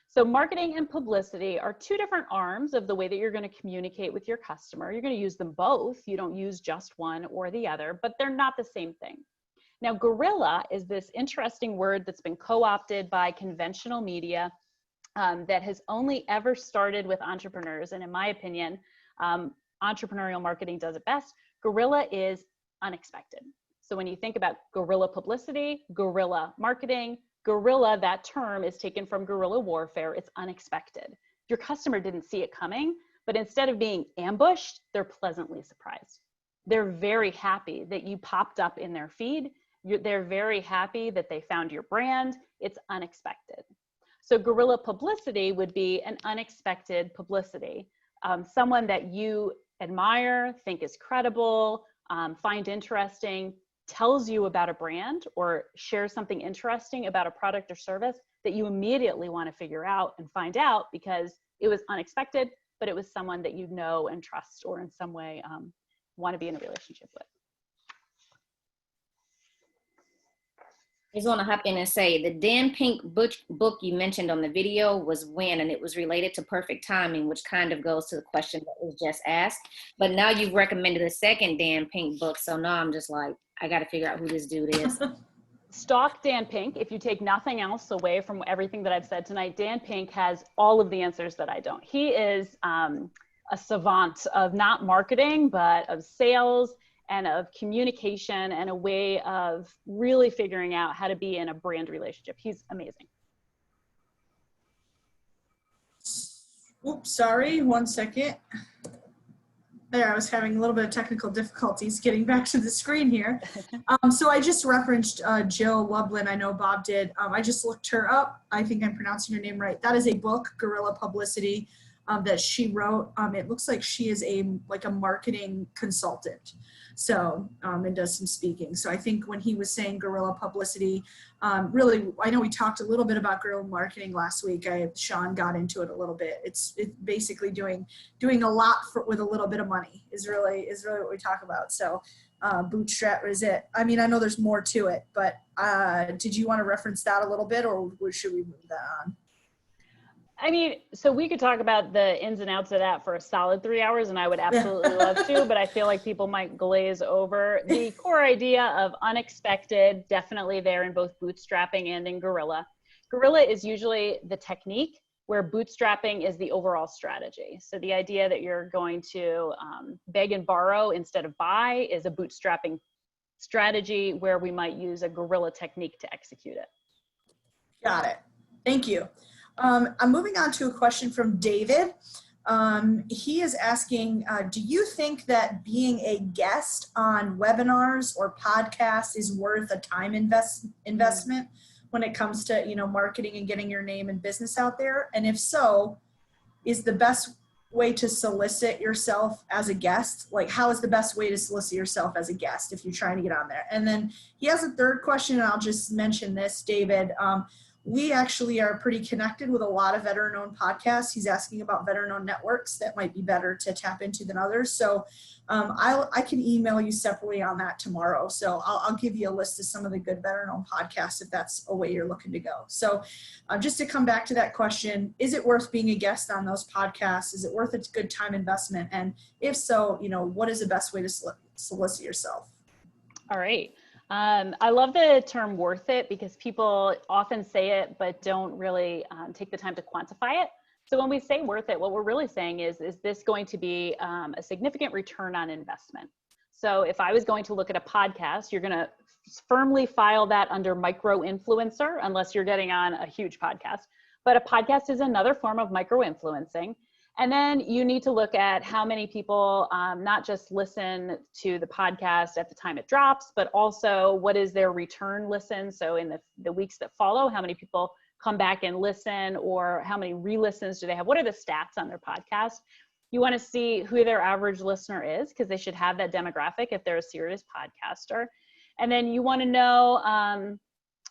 So marketing and publicity are 2 different arms of the way that you're going to communicate with your customer. You're going to use them both. You don't use just one or the other, but they're not the same thing. Now, guerrilla is this interesting word that's been co-opted by conventional media that has only ever started with entrepreneurs. And in my opinion, entrepreneurial marketing does it best. Guerrilla is unexpected. So when you think about guerrilla publicity, guerrilla marketing, guerrilla, that term is taken from guerrilla warfare. It's unexpected. Your customer didn't see it coming, but instead of being ambushed, they're pleasantly surprised. They're very happy that you popped up in their feed. They're very happy that they found your brand. It's unexpected. So guerrilla publicity would be an unexpected publicity. Someone that you admire, think is credible, find interesting, tells you about a brand or shares something interesting about a product or service that you immediately want to figure out and find out because it was unexpected, but it was someone that you know and trust or in some way want to be in a relationship with.
I just want to hop in and say the Dan Pink book you mentioned on the video was when, and it was related to perfect timing, which kind of goes to the question that was just asked. But now you've recommended a second Dan Pink book. So now I'm just like, I got to figure out who this dude is.
Stalk Dan Pink. If you take nothing else away from everything that I've said tonight, Dan Pink has all of the answers that I don't. He is a savant of not marketing, but of sales and of communication and a way of really figuring out how to be in a brand relationship. He's amazing.
Oops, sorry, 1 second. There, I was having a little bit of technical difficulties getting back to the screen here. So I just referenced Jill Lublin. I know Bob did. I just looked her up. I think I'm pronouncing her name right. That is a book, Guerrilla Publicity, that she wrote. It looks like she is a marketing consultant. So, and does some speaking. So I think when he was saying guerrilla publicity, really, I know we talked a little bit about guerrilla marketing last week. Sean got into it a little bit. It's basically doing a lot with a little bit of money is really what we talk about. So bootstrap is it. I mean, I know there's more to it, but did you want to reference that a little bit, or should we move that on?
I mean, so we could talk about the ins and outs of that for a solid 3 hours, and I would absolutely love to, but I feel like people might glaze over. The core idea of unexpected, definitely there in both bootstrapping and in guerrilla. Guerrilla is usually the technique. where bootstrapping is the overall strategy. So the idea that you're going to beg and borrow instead of buy is a bootstrapping strategy where we might use a guerrilla technique to execute it.
Got it. Thank you. I'm moving on to a question from David. He is asking, do you think that being a guest on webinars or podcasts is worth a time investment when it comes to, marketing and getting your name and business out there? And if so, is the best way to solicit yourself as a guest? Like, how is the best way to solicit yourself as a guest if you're trying to get on there? And then he has a third question, and I'll just mention this, David. We actually are pretty connected with a lot of veteran-owned podcasts. He's asking about veteran-owned networks that might be better to tap into than others. So I can email you separately on that tomorrow. So I'll give you a list of some of the good veteran-owned podcasts if that's a way you're looking to go. So just to come back to that question, is it worth being a guest on those podcasts? Is it worth a good time investment? And if so, what is the best way to solicit yourself?
All right. I love the term worth it because people often say it, but don't really take the time to quantify it. So when we say worth it, what we're really saying is this going to be a significant return on investment? So if I was going to look at a podcast, you're going to firmly file that under micro influencer, unless you're getting on a huge podcast. But a podcast is another form of micro influencing. And then you need to look at how many people not just listen to the podcast at the time it drops, but also what is their return listen. So in the weeks that follow, how many people come back and listen, or how many re-listens do they have? What are the stats on their podcast? You want to see who their average listener is, because they should have that demographic if they're a serious podcaster. And then you want to know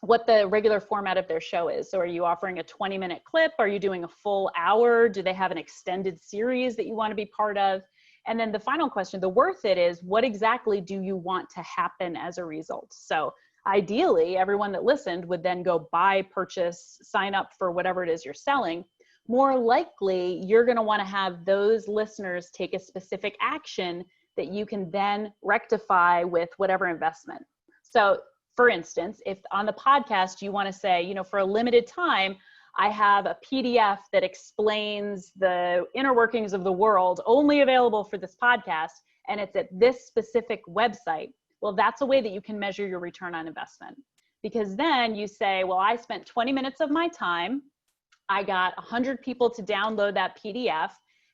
what the regular format of their show is. So are you offering a 20-minute clip? Are you doing a full hour? Do they have an extended series that you want to be part of? And then the final question, the worth it, is what exactly do you want to happen as a result? So ideally, everyone that listened would then go buy, purchase, sign up for whatever it is you're selling. More likely, you're going to want to have those listeners take a specific action that you can then rectify with whatever investment. So for instance, if on the podcast you want to say, for a limited time, I have a PDF that explains the inner workings of the world only available for this podcast, and it's at this specific website. Well, that's a way that you can measure your return on investment, because then you say, well, I spent 20 minutes of my time. I got 100 people to download that PDF.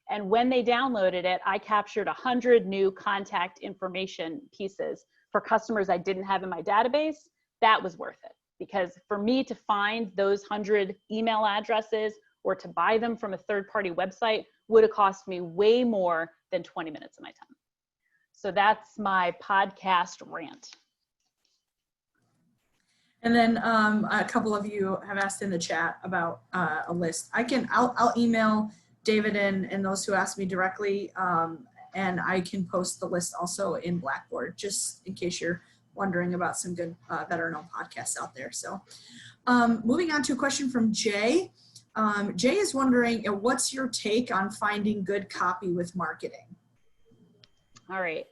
And when they downloaded it, I captured 100 new contact information pieces for customers I didn't have in my database. That was worth it, because for me to find those 100 email addresses or to buy them from a third-party website would have cost me way more than 20 minutes of my time. So that's my podcast rant.
And then a couple of you have asked in the chat about a list. I'll email David and those who ask me directly, and I can post the list also in Blackboard, just in case you're wondering about some good veteran-owned podcasts out there. So moving on to a question from Jay. Jay is wondering, what's your take on finding good copy with marketing?
All right.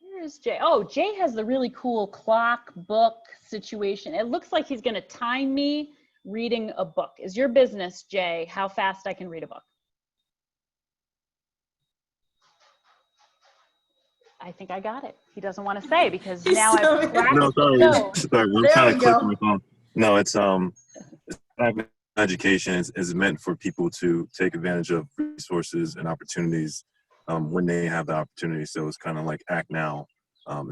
Where's Jay? Oh, Jay has the really cool clock book situation. It looks like he's going to time me reading a book. Is your business, Jay, how fast I can read a book? I think I got it. He doesn't want to say because now I've cracked.
No, sorry. Sorry, we're kind of clicking my phone. No, it's education is meant for people to take advantage of resources and opportunities when they have the opportunity. So it's kind of like act now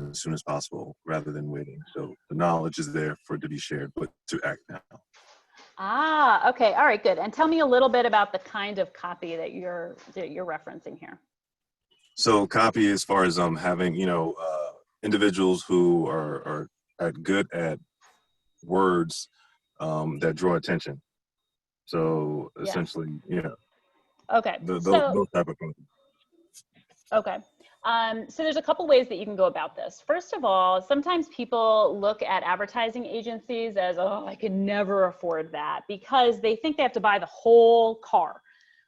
as soon as possible rather than waiting. So the knowledge is there for it to be shared, but to act now.
Ah, okay. All right, good. And tell me a little bit about the kind of copy that you're referencing here.
So copy, as far as having, individuals who are good at words that draw attention. So essentially,
Okay.
Those type of things.
Okay. So there's a couple ways that you can go about this. First of all, sometimes people look at advertising agencies as, oh, I could never afford that, because they think they have to buy the whole car,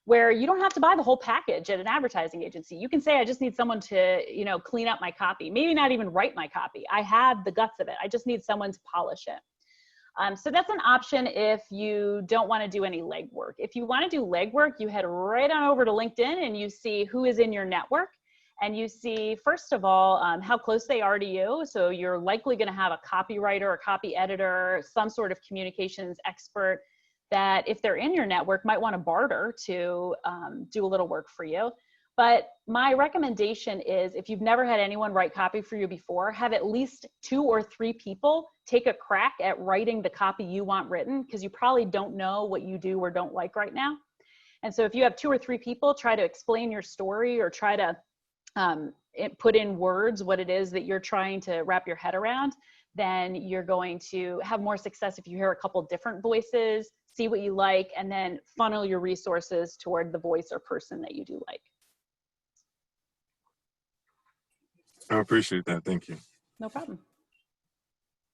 where you don't have to buy the whole package at an advertising agency. You can say, I just need someone to, clean up my copy, maybe not even write my copy. I have the guts of it. I just need someone to polish it. So that's an option if you don't want to do any legwork. If you want to do legwork, you head right on over to LinkedIn and you see who is in your network. And you see, first of all, how close they are to you. So you're likely going to have a copywriter, a copy editor, some sort of communications expert that if they're in your network might want to barter to do a little work for you. But my recommendation is if you've never had anyone write copy for you before, have at least 2 or 3 people take a crack at writing the copy you want written, because you probably don't know what you do or don't like right now. And so if you have 2 or 3 people, try to explain your story or try to put in words what it is that you're trying to wrap your head around, then you're going to have more success if you hear a couple different voices, see what you like, and then funnel your resources toward the voice or person that you do like.
I appreciate that. Thank you.
No problem.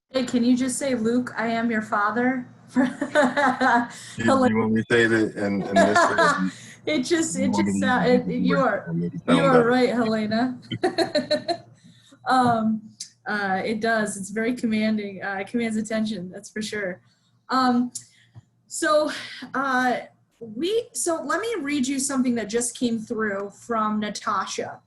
Hey, can you just say, Luke, I am your father?
You want me to say it and this?
You are right, Helena. It does. It's very commanding. It commands attention. That's for sure. So let me read you something that just came through from Natasha.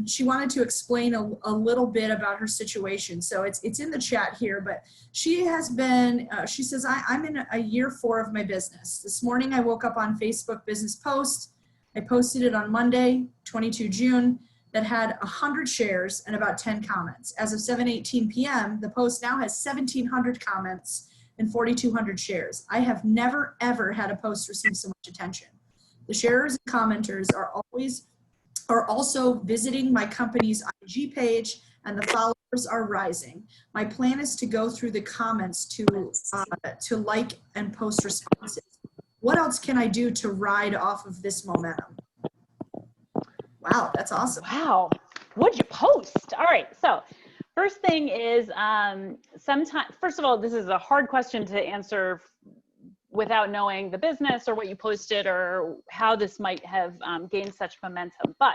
She wanted to explain a little bit about her situation. So it's in the chat here, but she has been, she says, I'm in a year 4 of my business. This morning I woke up on Facebook business post. I posted it on Monday, 22 June, that had 100 shares and about 10 comments. As of 7:18 p.m., the post now has 1,700 comments and 4,200 shares. I have never, ever had a post receive so much attention. The sharers and commenters are also visiting my company's IG page, and the followers are rising. My plan is to go through the comments to like and post responses. What else can I do to ride off of this momentum? Wow, that's awesome.
Wow, what'd you post? All right, so first thing is, first of all, this is a hard question to answer without knowing the business or what you posted or how this might have gained such momentum. But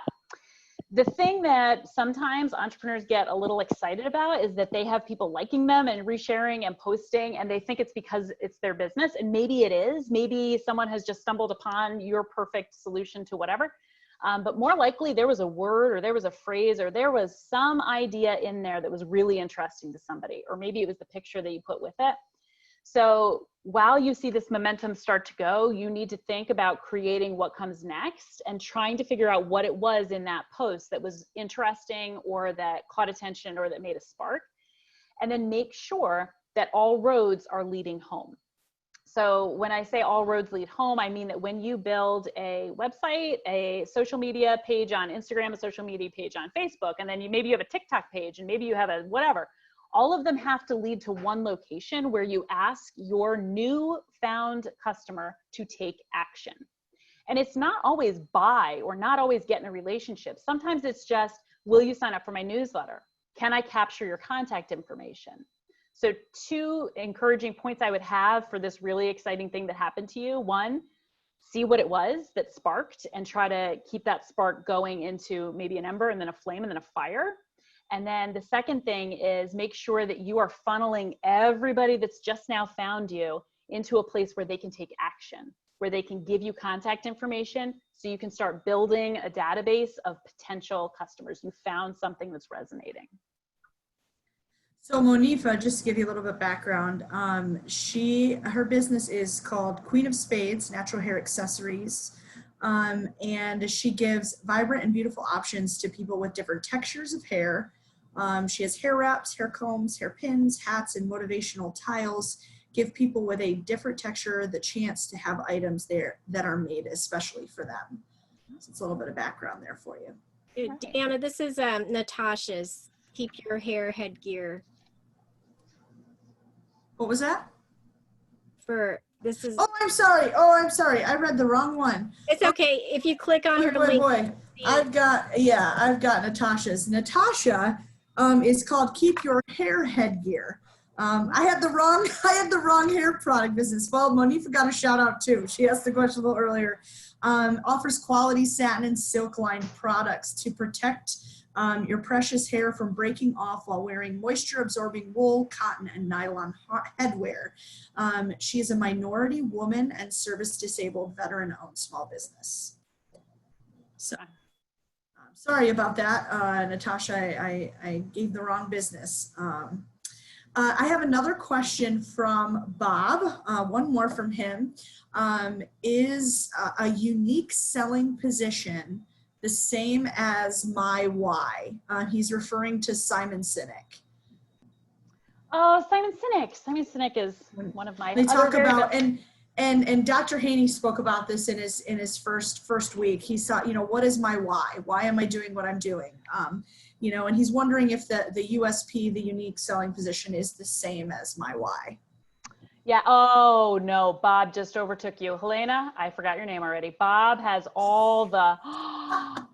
the thing that sometimes entrepreneurs get a little excited about is that they have people liking them and resharing and posting, and they think it's because it's their business. And maybe it is. Maybe someone has just stumbled upon your perfect solution to whatever. But more likely there was a word or there was a phrase or there was some idea in there that was really interesting to somebody, or maybe it was the picture that you put with it. So while you see this momentum start to go, you need to think about creating what comes next and trying to figure out what it was in that post that was interesting or that caught attention or that made a spark. And then make sure that all roads are leading home. So when I say all roads lead home, I mean that when you build a website, a social media page on Instagram, a social media page on Facebook, and then maybe you have a TikTok page and maybe you have a whatever, all of them have to lead to one location where you ask your new found customer to take action. And it's not always buy or not always get in a relationship. Sometimes it's just, will you sign up for my newsletter? Can I capture your contact information? So 2 encouraging points I would have for this really exciting thing that happened to you. 1, see what it was that sparked and try to keep that spark going into maybe an ember and then a flame and then a fire. And then the second thing is make sure that you are funneling everybody that's just now found you into a place where they can take action, where they can give you contact information so you can start building a database of potential customers. You found something that's resonating.
So Monifa, just to give you a little bit of background, her business is called Queen of Spades, Natural Hair Accessories. And she gives vibrant and beautiful options to people with different textures of hair. She has hair wraps, hair combs, hair pins, hats, and motivational tiles. Give people with a different texture the chance to have items there that are made especially for them. So it's a little bit of background there for you.
Deanna, this is Natasha's Keep Your Hair Headgear.
What was that?
This is.
Oh, I'm sorry. I read the wrong one.
It's okay. If you click on her link.
I've got Natasha's. Natasha is called Keep Your Hair Headgear. I had the wrong hair product business. Well, Monifa got a shout out too. She asked the question a little earlier. Offers quality satin and silk lined products to protect your precious hair from breaking off while wearing moisture absorbing wool, cotton, and nylon headwear. She is a minority woman and service disabled veteran owned small business. So I'm sorry about that, Natasha, I gave the wrong business. I have another question from Bob, one more from him. Is a unique selling position the same as my why? He's referring to Simon Sinek.
Oh, Simon Sinek. Simon Sinek is one of my
They talk
other very
about,
best-
and Dr. Haney spoke about this in his first week. He saw, what is my why? Why am I doing what I'm doing? And he's wondering if the USP, the unique selling position, is the same as my why.
Yeah. Oh no, Bob just overtook you. Helena, I forgot your name already. Bob has all the.
Oh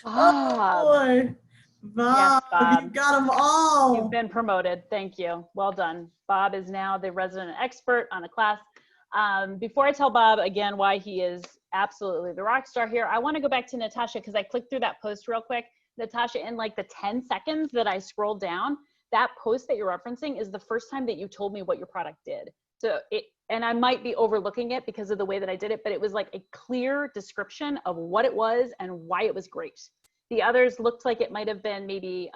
boy, Bob,
Yes, Bob.
you got them all.
You've been promoted. Thank you. Well done. Bob is now the resident expert on the class. Before I tell Bob again why he is absolutely the rock star here, I want to go back to Natasha because I clicked through that post real quick. Natasha, in like the 10 seconds that I scrolled down, that post that you're referencing is the first time that you told me what your product did. So and I might be overlooking it because of the way that I did it, but it was like a clear description of what it was and why it was great. The others looked like it might have been maybe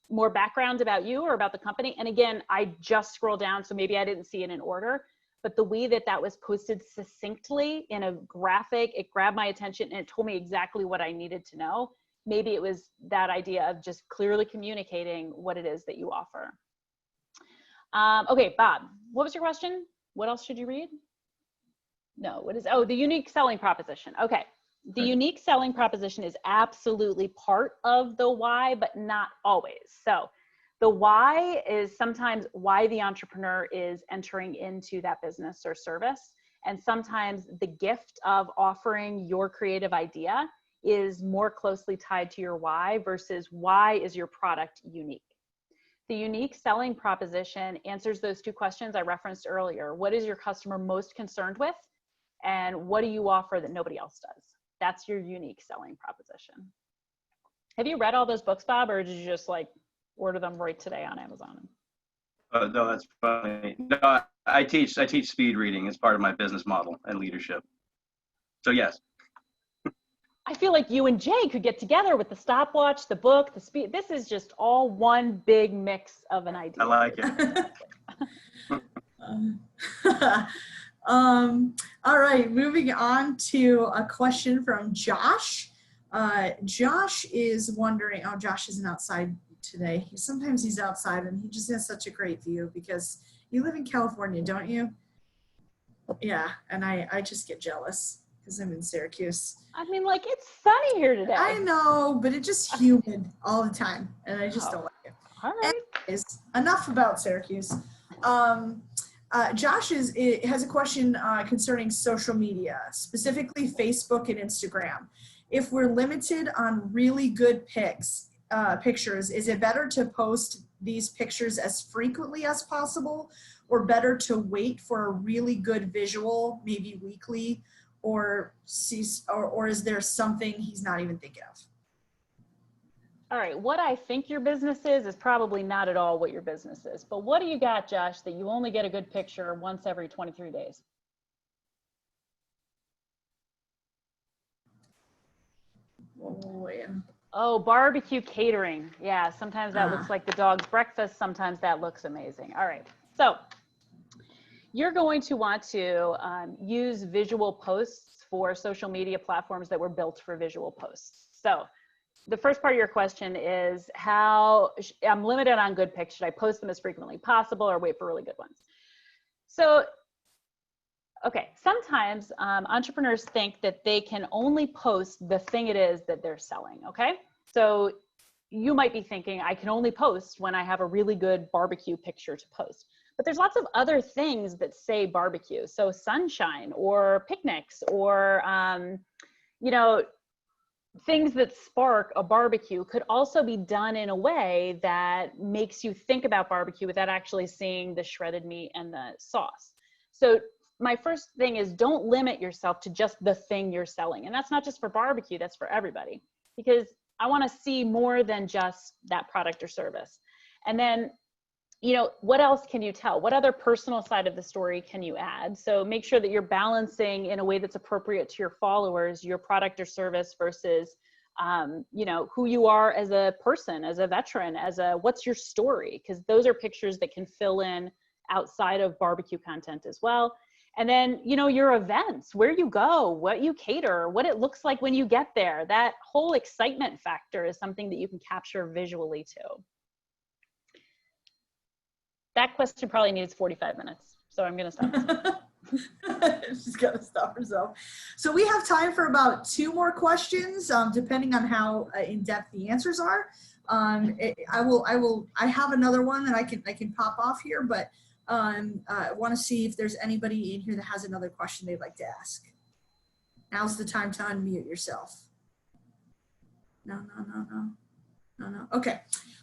more background about you or about the company. And again, I just scrolled down, so maybe I didn't see it in order, but the way that that was posted succinctly in a graphic, it grabbed my attention and it told me exactly what I needed to know. Maybe it was that idea of just clearly communicating what it is that you offer. Okay, Bob, what was your question? What else should you read? No, the unique selling proposition. Okay, the unique selling proposition is absolutely part of the why, but not always. So the why is sometimes why the entrepreneur is entering into that business or service. And sometimes the gift of offering your creative idea is more closely tied to your why versus why is your product unique. The unique selling proposition answers those two questions I referenced earlier. What is your customer most concerned with? And what do you offer that nobody else does? That's your unique selling proposition. Have you read all those books, Bob, or did you just like order them right today on Amazon?
No, that's funny. No, I teach speed reading as part of my business model and leadership. So yes.
I feel like you and Jay could get together with the stopwatch, the book, the speed. This is just all one big mix of an idea.
I like it.
All right, moving on to a question from Josh. Josh is wondering, Josh isn't outside today. Sometimes he's outside and he just has such a great view because you live in California, don't you? Yeah, and I just get jealous because I'm in Syracuse.
I mean, like, it's sunny here today.
I know, but it's just humid all the time, and I just don't like it.
All right.
Anyways, enough about Syracuse. Josh has a question concerning social media, specifically Facebook and Instagram. If we're limited on really good pictures, is it better to post these pictures as frequently as possible, or better to wait for a really good visual, maybe weekly, or is there something he's not even thinking of?
All right, what I think your business is probably not at all what your business is. But what do you got, Josh, that you only get a good picture once every 23 days?
Oh, yeah.
Oh, barbecue catering. Yeah, sometimes that looks like the dog's breakfast. Sometimes that looks amazing. All right, so you're going to want to use visual posts for social media platforms that were built for visual posts. So the first part of your question is how I'm limited on good pics. Should I post them as frequently possible or wait for really good ones? So, okay, sometimes entrepreneurs think that they can only post the thing it is that they're selling, okay? So you might be thinking, I can only post when I have a really good barbecue picture to post. But there's lots of other things that say barbecue. So sunshine or picnics or, things that spark a barbecue could also be done in a way that makes you think about barbecue without actually seeing the shredded meat and the sauce. So my first thing is don't limit yourself to just the thing you're selling. And that's not just for barbecue, that's for everybody. Because I want to see more than just that product or service. And then, you know, what else can you tell? What other personal side of the story can you add? So make sure that you're balancing in a way that's appropriate to your followers, your product or service versus, you know, who you are as a person, as a veteran, what's your story? Because those are pictures that can fill in outside of barbecue content as well. And then, you know, your events, where you go, what you cater, what it looks like when you get there. That whole excitement factor is something that you can capture visually too. That question probably needs 45 minutes, so I'm gonna stop.
She's got to stop herself. So we have time for about 2 more questions, depending on how in-depth the answers are. I have another one that I can pop off here, but I want to see if there's anybody in here that has another question they'd like to ask. Now's the time to unmute yourself. No. Okay.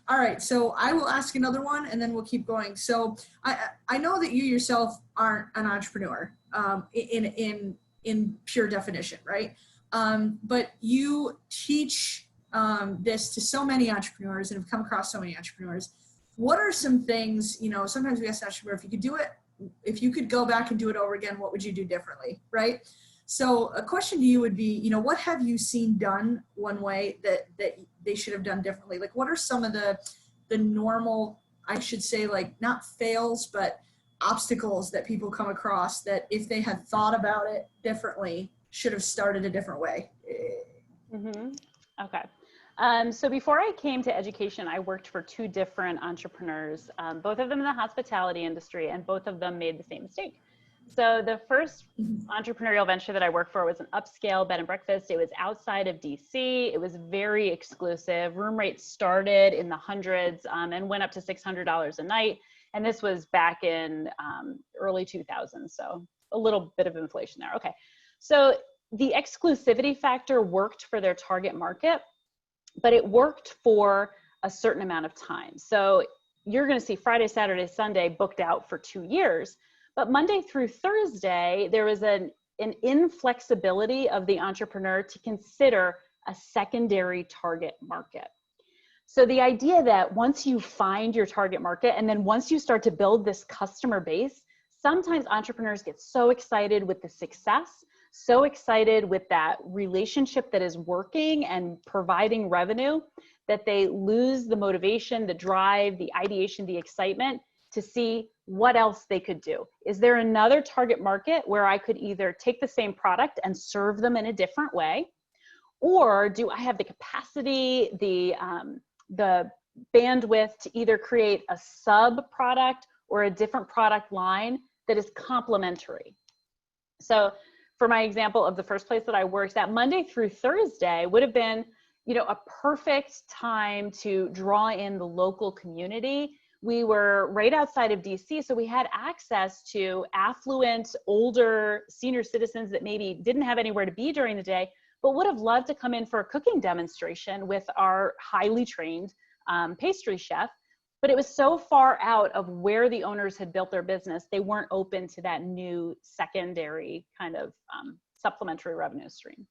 All right. So I will ask another one and then we'll keep going. So I know that you yourself aren't an entrepreneur in pure definition, right? But you teach this to so many entrepreneurs and have come across so many entrepreneurs. What are some things, you know, sometimes we ask an entrepreneur, if you could go back and do it over again, what would you do differently, right? So a question to you would be, you know, what have you seen done one way that they should have done differently? Like, what are some of the normal, I should say, like, not fails, but obstacles that people come across that if they had thought about it differently, should have started a different way?
Okay. So before I came to education, I worked for 2 different entrepreneurs, both of them in the hospitality industry, and both of them made the same mistake. So the first entrepreneurial venture that I worked for was an upscale bed and breakfast. It was outside of DC. It was very exclusive. Room rates started in the hundreds and went up to $600 a night. And this was back in early 2000s. So a little bit of inflation there. Okay. So the exclusivity factor worked for their target market, but it worked for a certain amount of time. So you're going to see Friday, Saturday, Sunday booked out for 2 years. But Monday through Thursday, there was an inflexibility of the entrepreneur to consider a secondary target market. So the idea that once you find your target market and then once you start to build this customer base, sometimes entrepreneurs get so excited with the success, so excited with that relationship that is working and providing revenue that they lose the motivation, the drive, the ideation, the excitement to see what else they could do. Is there another target market where I could either take the same product and serve them in a different way, or do I have the capacity, the bandwidth to either create a sub product or a different product line that is complementary? So for my example of the first place that I worked, that Monday through Thursday would have been, you know, a perfect time to draw in the local community. We were right outside of DC, so we had access to affluent, older senior citizens that maybe didn't have anywhere to be during the day, but would have loved to come in for a cooking demonstration with our highly trained pastry chef. But it was so far out of where the owners had built their business, they weren't open to that new secondary kind of supplementary revenue stream.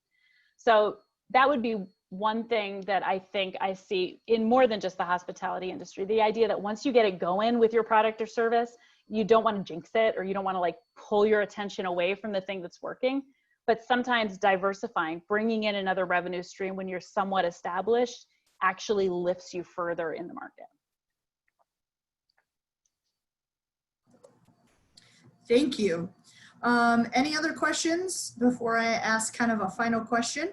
So that would be one thing that I think I see in more than just the hospitality industry, the idea that once you get it going with your product or service, you don't want to jinx it, or you don't want to like pull your attention away from the thing that's working. But sometimes diversifying, bringing in another revenue stream when you're somewhat established actually lifts you further in the market.
Thank you. Any other questions before I ask kind of a final question?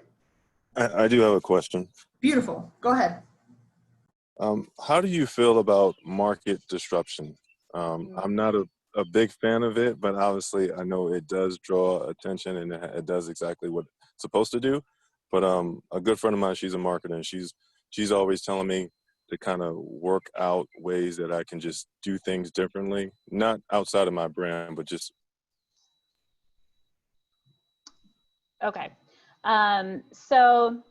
I do have a question.
Beautiful. Go ahead.
How do you feel about market disruption? I'm not a big fan of it, but obviously I know it does draw attention and it does exactly what it's supposed to do. But a good friend of mine, she's a marketer, and she's always telling me to kind of work out ways that I can just do things differently, not outside of my brand, but just.
Okay. So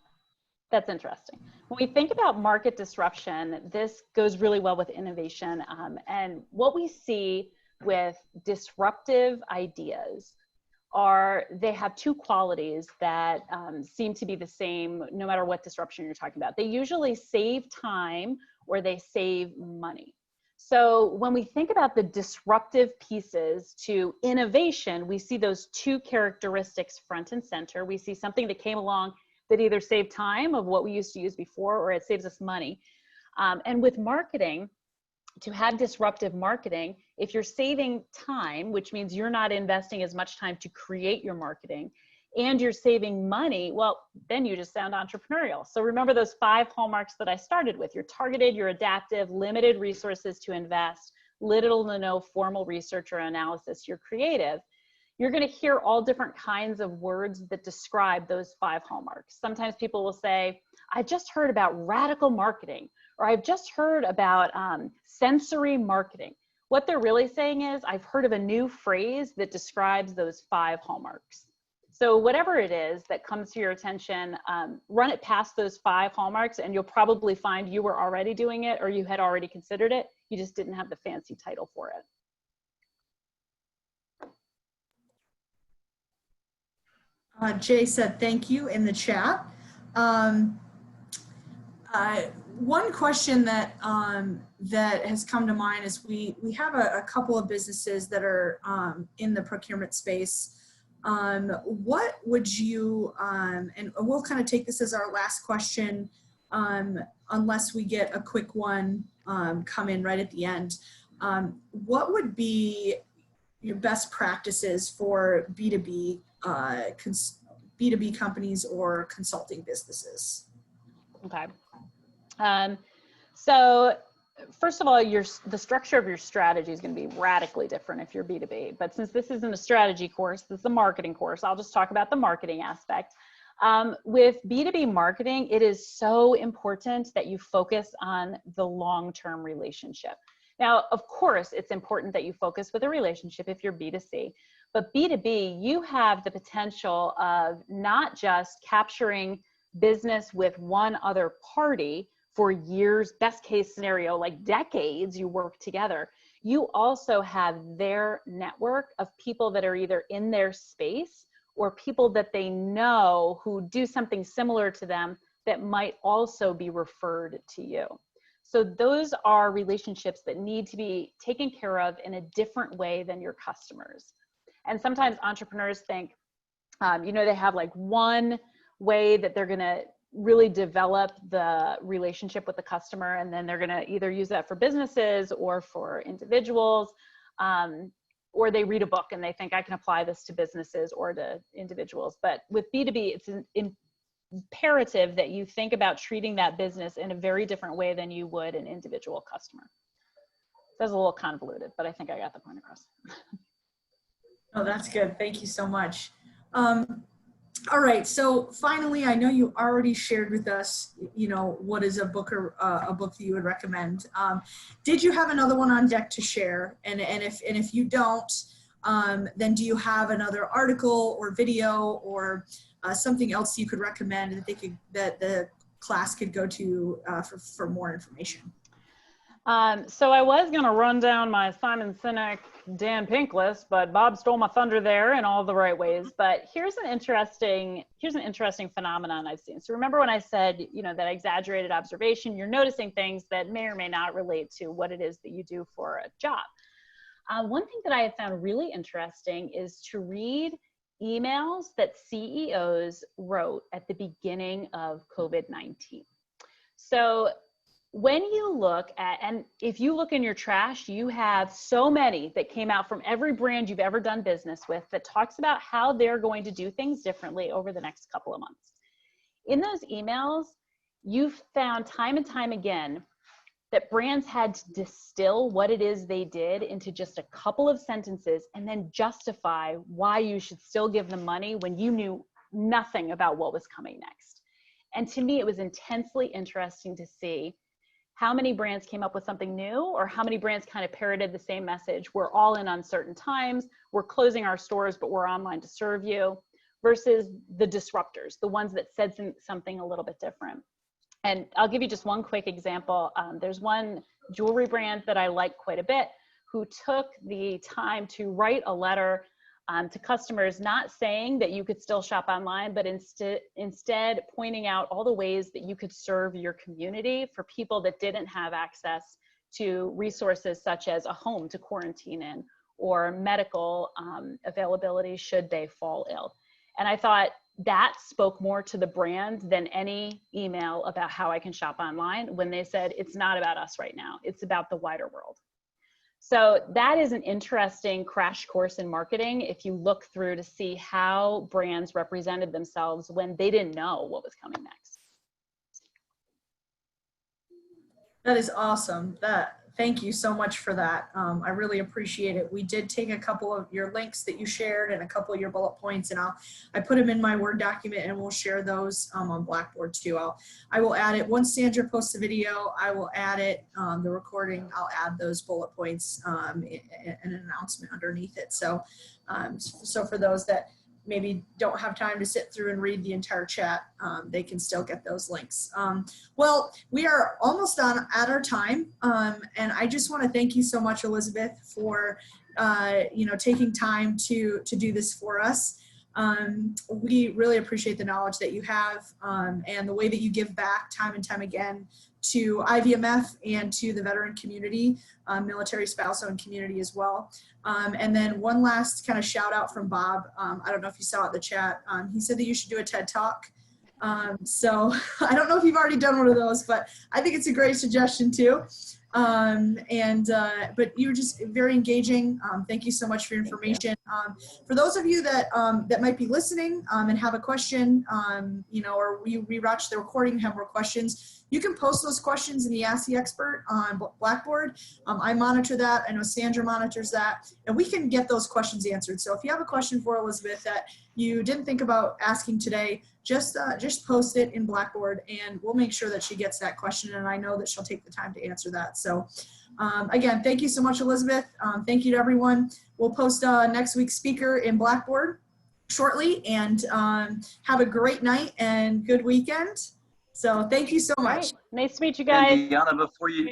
that's interesting. When we think about market disruption, this goes really well with innovation. And what we see with disruptive ideas they have two qualities that seem to be the same no matter what disruption you're talking about. They usually save time or they save money. So when we think about the disruptive pieces to innovation, we see those two characteristics front and center. We see something that came along that either saved time of what we used to use before, or it saves us money. And with marketing, to have disruptive marketing, if you're saving time, which means you're not investing as much time to create your marketing, and you're saving money, well, then you just sound entrepreneurial. So remember those 5 hallmarks that I started with. You're targeted, you're adaptive, limited resources to invest, little to no formal research or analysis, you're creative. You're going to hear all different kinds of words that describe those 5 hallmarks. Sometimes people will say, I just heard about radical marketing, or I've just heard about sensory marketing. What they're really saying is, I've heard of a new phrase that describes those 5 hallmarks. So whatever it is that comes to your attention, run it past those 5 hallmarks and you'll probably find you were already doing it or you had already considered it. You just didn't have the fancy title for it.
Jay said thank you in the chat. One question that that has come to mind is we have a couple of businesses that are in the procurement space. What would you, and we'll kind of take this as our last question, unless we get a quick one come in right at the end. What would be your best practices for B2B B2B companies or consulting businesses?
Okay. So first of all, the structure of your strategy is going to be radically different if you're B2B. But since this isn't a strategy course, this is a marketing course, I'll just talk about the marketing aspect. With B2B marketing, it is so important that you focus on the long-term relationship. Now, of course, it's important that you focus with a relationship if you're B2C, but B2B, you have the potential of not just capturing business with one other party for years, best case scenario, like decades, you work together. You also have their network of people that are either in their space or people that they know who do something similar to them that might also be referred to you. So those are relationships that need to be taken care of in a different way than your customers. And sometimes entrepreneurs think, they have like one way that they're going to really develop the relationship with the customer, and then they're going to either use that for businesses or for individuals, or they read a book and they think I can apply this to businesses or to individuals. But with B2B, it's imperative that you think about treating that business in a very different way than you would an individual customer. That's a little convoluted, but I think I got the point across.
Oh, that's good. Thank you so much. All right. So finally, I know you already shared with us, what is a book or a book that you would recommend. Did you have another one on deck to share? And if you don't, then do you have another article or video or something else you could recommend that the class could go to for more information?
So I was going to run down my Simon Sinek, Dan Pink list, but Bob stole my thunder there in all the right ways. But here's an interesting phenomenon I've seen. So remember when I said, that exaggerated observation, you're noticing things that may or may not relate to what it is that you do for a job. One thing that I have found really interesting is to read emails that CEOs wrote at the beginning of COVID-19. So when you look at, and if you look in your trash, you have so many that came out from every brand you've ever done business with that talks about how they're going to do things differently over the next couple of months. In those emails, you've found time and time again that brands had to distill what it is they did into just a couple of sentences and then justify why you should still give them money when you knew nothing about what was coming next. And to me, it was intensely interesting to see how many brands came up with something new or how many brands kind of parroted the same message. We're all in uncertain times. We're closing our stores, but we're online to serve you, versus the disruptors, the ones that said something a little bit different. And I'll give you just one quick example. There's one jewelry brand that I like quite a bit who took the time to write a letter to customers, not saying that you could still shop online, but instead pointing out all the ways that you could serve your community for people that didn't have access to resources such as a home to quarantine in, or medical availability should they fall ill. And I thought that spoke more to the brand than any email about how I can shop online, when they said, it's not about us right now, it's about the wider world. So that is an interesting crash course in marketing if you look through to see how brands represented themselves when they didn't know what was coming next.
That is awesome. Thank you so much for that. I really appreciate it. We did take a couple of your links that you shared and a couple of your bullet points, and I put them in my Word document, and we'll share those on Blackboard too. I will add it once Sandra posts the video. I will add it, the recording. I'll add those bullet points and an announcement underneath it. So, so for those that maybe don't have time to sit through and read the entire chat, they can still get those links. Well, we are almost at our time, and I just want to thank you so much, Elizabeth, for taking time to do this for us. We really appreciate the knowledge that you have and the way that you give back time and time again to IVMF and to the veteran community, military, spousal, and community as well. And then one last kind of shout out from Bob. I don't know if you saw it in the chat. He said that you should do a TED Talk. So I don't know if you've already done one of those, but I think it's a great suggestion too. But you were just very engaging. Thank you so much for your information. For those of you that that might be listening and have a question, or you rewatch the recording and have more questions, you can post those questions in the Ask the Expert on Blackboard. I monitor that. I know Sandra monitors that, and we can get those questions answered. So if you have a question for Elizabeth that you didn't think about asking today, just post it in Blackboard, and we'll make sure that she gets that question, and I know that she'll take the time to answer that. So again, thank you so much, Elizabeth. Thank you to everyone. We'll post next week's speaker in Blackboard shortly, and have a great night and good weekend. So thank you so much.
Right. Nice to meet you guys.
And Deanna,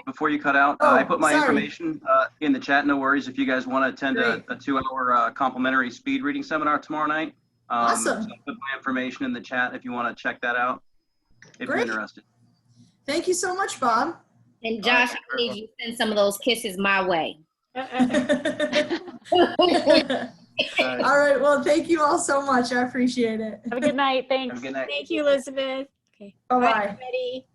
before you cut out, I put my information in the chat. No worries if you guys want to attend a 2-hour complimentary speed reading seminar tomorrow night.
Awesome.
So I put my information in the chat if you want to check that out, if you're interested.
Thank you so much, Bob.
And Josh, I need you to send some of those kisses my way.
All right. Well, thank you all so much. I appreciate it.
Have a good night. Thanks.
Have a good night.
Thank you, Elizabeth. Okay.
Bye-bye.
Bye, everybody.